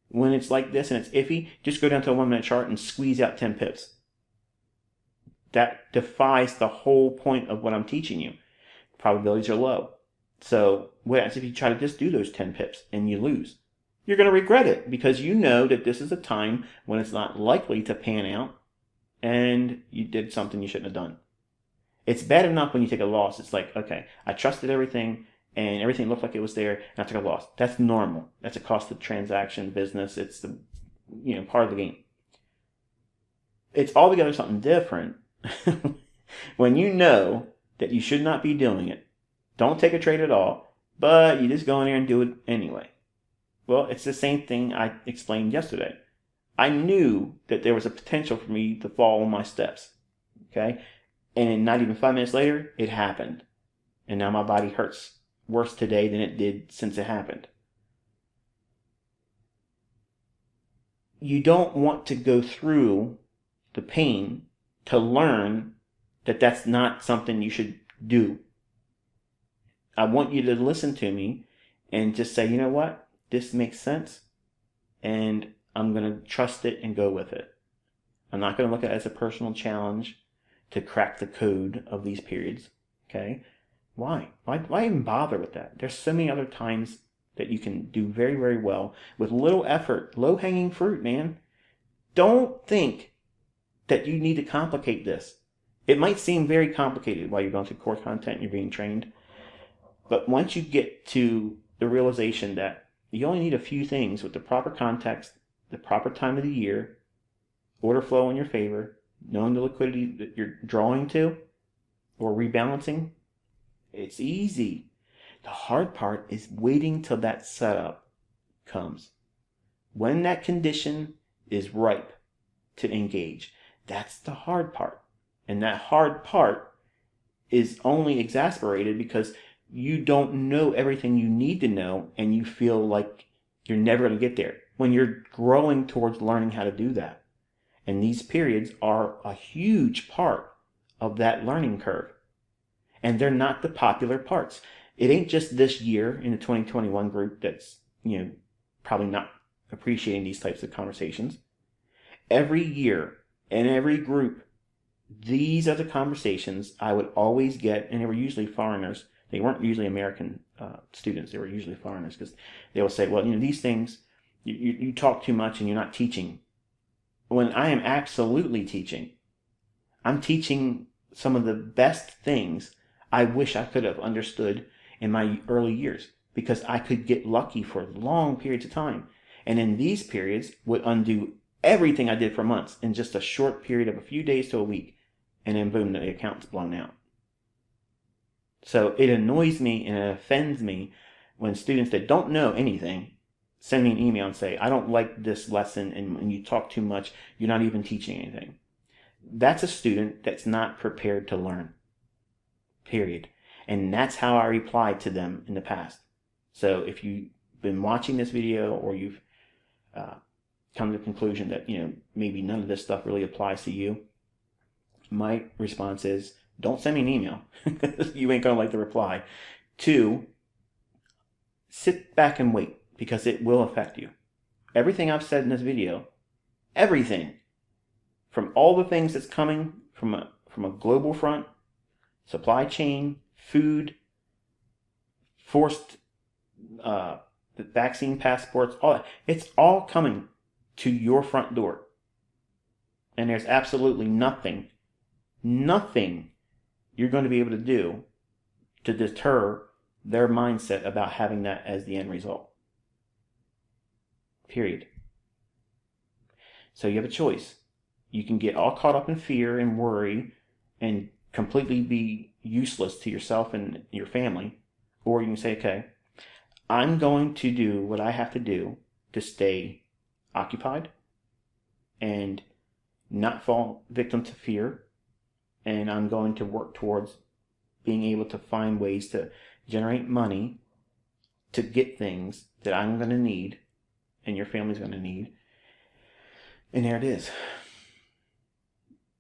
when it's like this and it's iffy, just go down to a 1 minute chart and squeeze out 10 pips. That defies the whole point of what I'm teaching you. Probabilities are low. So what happens if you try to just do those 10 pips and you lose? You're going to regret it because you know that this is a time when it's not likely to pan out and you did something you shouldn't have done. It's bad enough when you take a loss. It's like, okay, I trusted everything and everything looked like it was there and I took a loss. That's normal. That's a cost of transaction business. It's the part of the game. It's altogether something different when you know that you should not be doing it. Don't take a trade at all, but you just go in there and do it anyway. Well, it's the same thing I explained yesterday. I knew that there was a potential for me to fall on my steps. Okay? And not even 5 minutes later, it happened. And now my body hurts worse today than it did since it happened. You don't want to go through the pain to learn that that's not something you should do. I want you to listen to me and just say, you know what? This makes sense. And I'm going to trust it and go with it. I'm not going to look at it as a personal challenge to crack the code of these periods. Okay? Why? Why even bother with that? There's so many other times that you can do very, very well with little effort. Low-hanging fruit, man. Don't think that you need to complicate this. It might seem very complicated while you're going through core content and you're being trained. But once you get to the realization that you only need a few things with the proper context, the proper time of the year, order flow in your favor, knowing the liquidity that you're drawing to, or rebalancing, it's easy. The hard part is waiting till that setup comes. When that condition is ripe to engage, that's the hard part. And that hard part is only exasperated because you don't know everything you need to know and you feel like you're never going to get there when you're growing towards learning how to do that. And these periods are a huge part of that learning curve. And they're not the popular parts. It ain't just this year in the 2021 group that's, probably not appreciating these types of conversations. Every year in every group, these are the conversations I would always get, and they were usually foreigners. They weren't usually American students. They were usually foreigners because they will say, well, these things, you talk too much and you're not teaching. When I am absolutely teaching. I'm teaching some of the best things I wish I could have understood in my early years because I could get lucky for long periods of time. And in these periods would undo everything I did for months in just a short period of a few days to a week. And then boom, the account's blown out. So it annoys me and it offends me when students that don't know anything send me an email and say, I don't like this lesson and you talk too much, you're not even teaching anything. That's a student that's not prepared to learn. Period. And that's how I replied to them in the past. So if you've been watching this video or you've come to the conclusion that, maybe none of this stuff really applies to you, my response is, don't send me an email. You ain't going to like the reply. 2, sit back and wait because it will affect you. Everything I've said in this video, everything, from all the things that's coming from a global front, supply chain, food, forced vaccine passports, all that, it's all coming to your front door. And there's absolutely nothing you're going to be able to do to deter their mindset about having that as the end result. Period. So you have a choice. You can get all caught up in fear and worry and completely be useless to yourself and your family. Or you can say, okay, I'm going to do what I have to do to stay occupied and not fall victim to fear. And I'm going to work towards being able to find ways to generate money to get things that I'm going to need and your family's going to need. And there it is.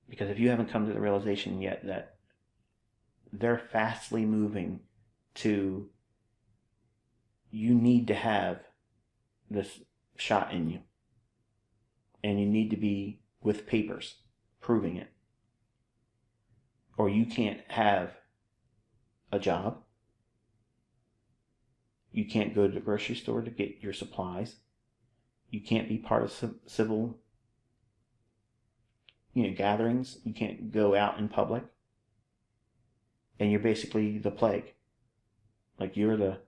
Because if you haven't come to the realization yet that they're fastly moving to, you need to have this shot in you. And you need to be with papers proving it. Or you can't have a job. You can't go to the grocery store to get your supplies. You can't be part of civil gatherings. You can't go out in public. And you're basically the plague. Like you're the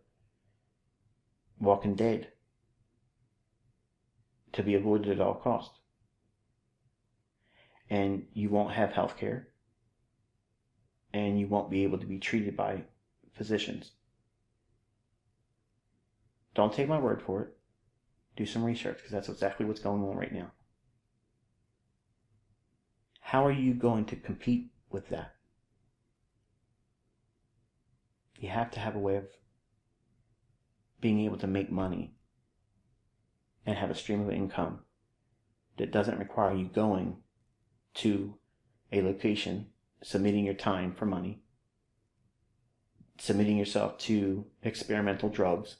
walking dead to be avoided at all costs. And you won't have health care. And you won't be able to be treated by physicians. Don't take my word for it. Do some research because that's exactly what's going on right now. How are you going to compete with that? You have to have a way of being able to make money and have a stream of income that doesn't require you going to a location, submitting your time for money, submitting yourself to experimental drugs,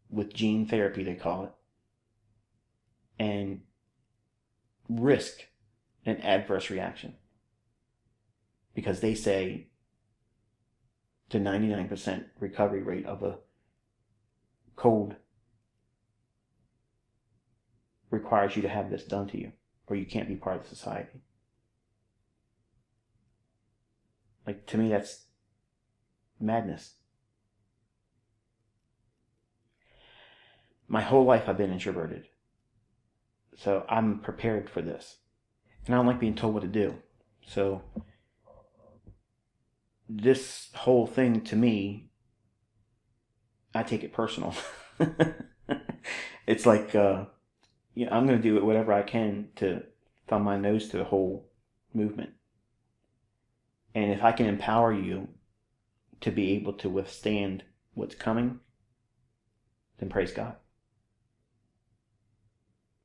with gene therapy they call it, and risk an adverse reaction. Because they say the 99% recovery rate of a cold requires you to have this done to you, or you can't be part of society. Like, to me, that's madness. My whole life I've been introverted. So I'm prepared for this. And I don't like being told what to do. So this whole thing, to me, I take it personal. It's like, I'm going to do whatever I can to thumb my nose to the whole movement. And if I can empower you to be able to withstand what's coming, then praise God.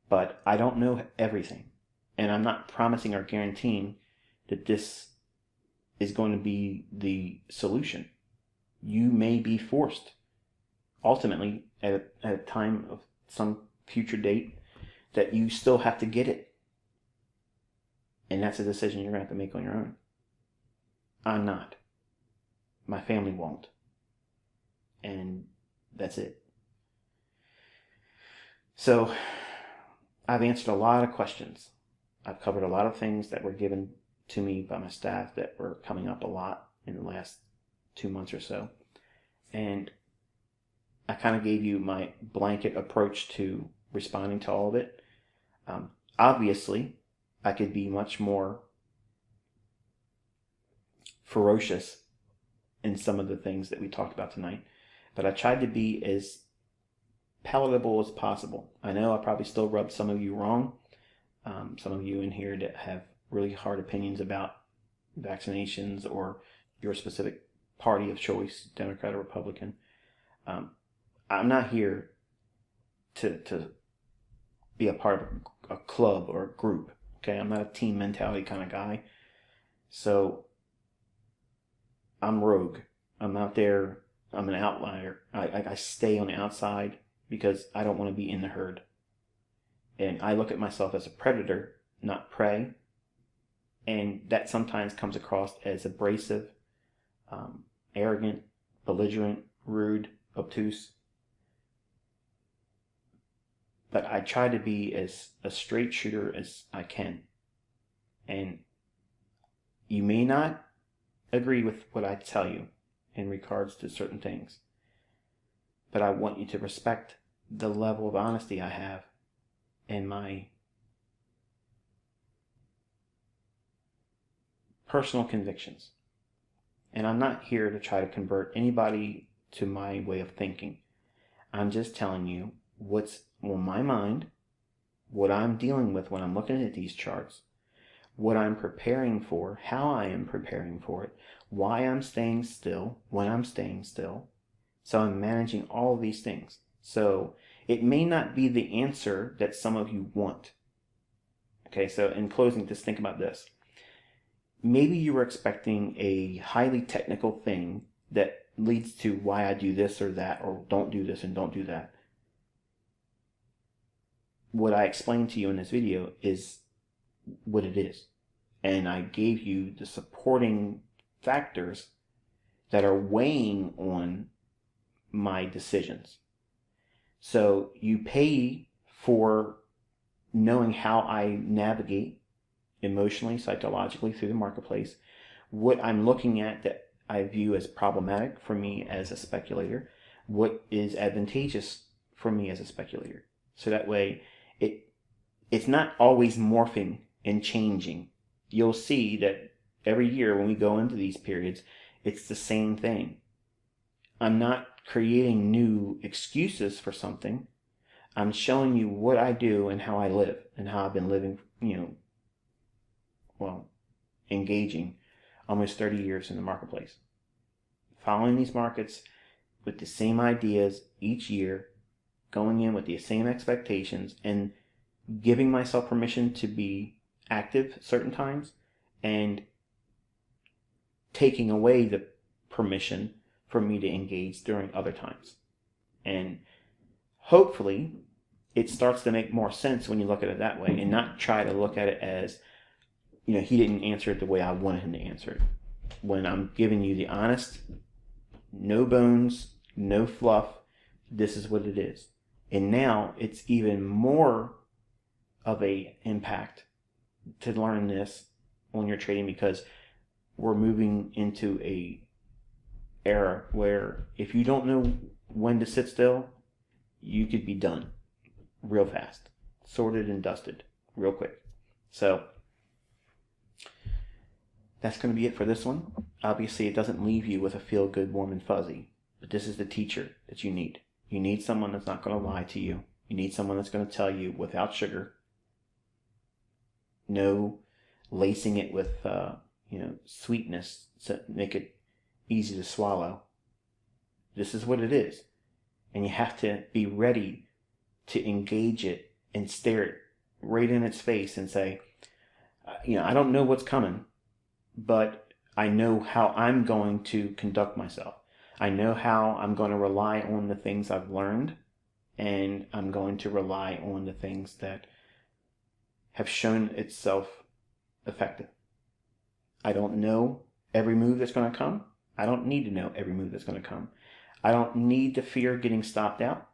But I don't know everything. And I'm not promising or guaranteeing that this is going to be the solution. You may be forced, ultimately, at a time of some future date, that you still have to get it. And that's a decision you're going to have to make on your own. I'm not. My family won't. And that's it. So, I've answered a lot of questions. I've covered a lot of things that were given to me by my staff that were coming up a lot in the last 2 months or so. And I kind of gave you my blanket approach to responding to all of it. Obviously, I could be much more ferocious in some of the things that we talked about tonight, but I tried to be as palatable as possible. I know I probably still rubbed some of you wrong. Some of you in here that have really hard opinions about vaccinations or your specific party of choice, Democrat or Republican. I'm not here to be a part of a club or a group. Okay, I'm not a team mentality kind of guy. So I'm rogue. I'm out there. I'm an outlier. I stay on the outside because I don't want to be in the herd. And I look at myself as a predator, not prey. And that sometimes comes across as abrasive, arrogant, belligerent, rude, obtuse. But I try to be as a straight shooter as I can. And you may not agree with what I tell you in regards to certain things. But I want you to respect the level of honesty I have and my personal convictions. And I'm not here to try to convert anybody to my way of thinking. I'm just telling you what's on my mind, what I'm dealing with when I'm looking at these charts, what I'm preparing for, how I am preparing for it, why I'm staying still, when I'm staying still. So I'm managing all of these things. So it may not be the answer that some of you want. Okay, so in closing, just think about this. Maybe you were expecting a highly technical thing that leads to why I do this or that, or don't do this and don't do that. What I explained to you in this video is what it is. And I gave you the supporting factors that are weighing on my decisions. So you pay for knowing how I navigate emotionally, psychologically through the marketplace, what I'm looking at that I view as problematic for me as a speculator, what is advantageous for me as a speculator. So that way it's not always morphing and changing. You'll see that every year when we go into these periods, it's the same thing. I'm not creating new excuses for something. I'm showing you what I do and how I live and how I've been living, engaging almost 30 years in the marketplace. Following these markets with the same ideas each year, going in with the same expectations, and giving myself permission to be active certain times and taking away the permission for me to engage during other times. And hopefully it starts to make more sense when you look at it that way and not try to look at it as, he didn't answer it the way I wanted him to answer it. When I'm giving you the honest, no bones, no fluff, this is what it is. And now it's even more of a impact to learn this when you're trading, because we're moving into a era where if you don't know when to sit still, you could be done real fast, sorted and dusted real quick. So that's going to be it for this one. Obviously, it doesn't leave you with a feel good, warm, and fuzzy. But this is the teacher that you need. You need someone that's not going to lie to you. You need someone that's going to tell you without sugar. No lacing it with sweetness to make it easy to swallow. This is what it is. And you have to be ready to engage it and stare it right in its face and say, I don't know what's coming, but I know how I'm going to conduct myself. I know how I'm going to rely on the things I've learned, and I'm going to rely on the things that have shown itself effective. I don't know every move that's going to come. I don't need to know every move that's going to come. I don't need to fear getting stopped out,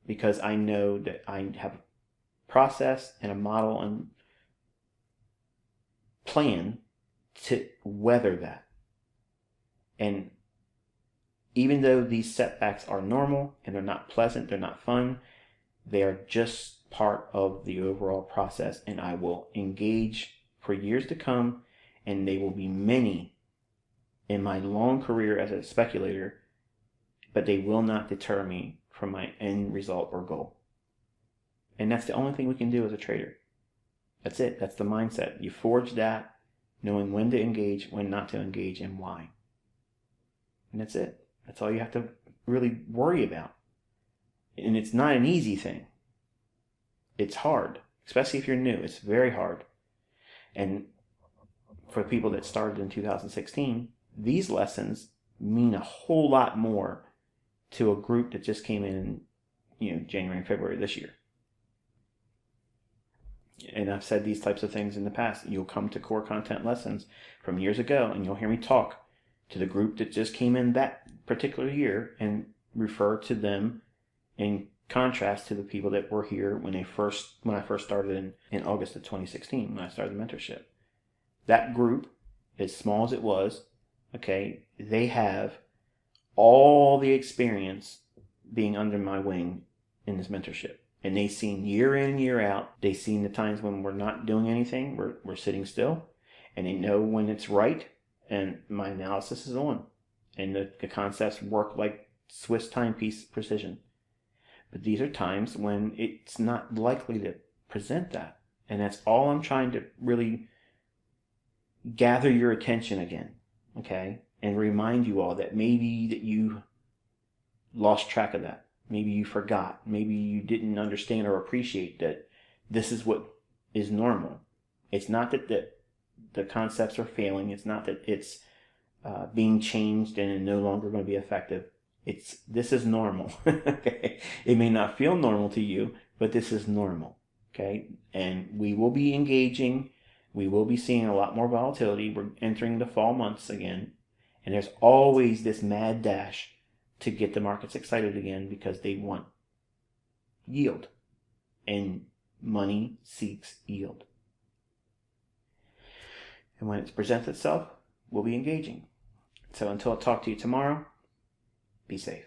because I know that I have a process and a model and plan to weather that. And even though these setbacks are normal and they're not pleasant, they're not fun, they are just part of the overall process, and I will engage for years to come, and they will be many in my long career as a speculator, but they will not deter me from my end result or goal. And that's the only thing we can do as a trader. That's it. That's the mindset. You forge that, knowing when to engage, when not to engage, and why. And that's it. That's all you have to really worry about. And it's not an easy thing. It's hard, especially if you're new. It's very hard. And for people that started in 2016, these lessons mean a whole lot more to a group that just came in, January and February this year. And I've said these types of things in the past. You'll come to core content lessons from years ago, and you'll hear me talk to the group that just came in that particular year and refer to them in contrast to the people that were here when I first started in August of 2016, when I started the mentorship. That group, as small as it was, okay, they have all the experience being under my wing in this mentorship. And they've seen year in and year out. They've seen the times when we're not doing anything, we're sitting still. And they know when it's right, and my analysis is on. And the concepts work like Swiss timepiece precision. But these are times when it's not likely to present that. And that's all I'm trying to really gather your attention again, okay? And remind you all that maybe that you lost track of that. Maybe you forgot. Maybe you didn't understand or appreciate that this is what is normal. It's not that the concepts are failing. It's not that it's being changed and no longer going to be effective. This is normal. Okay? It may not feel normal to you, but this is normal. Okay? And we will be engaging. We will be seeing a lot more volatility. We're entering the fall months again. And there's always this mad dash to get the markets excited again, because they want yield. And money seeks yield. And when it presents itself, we'll be engaging. So until I talk to you tomorrow, be safe.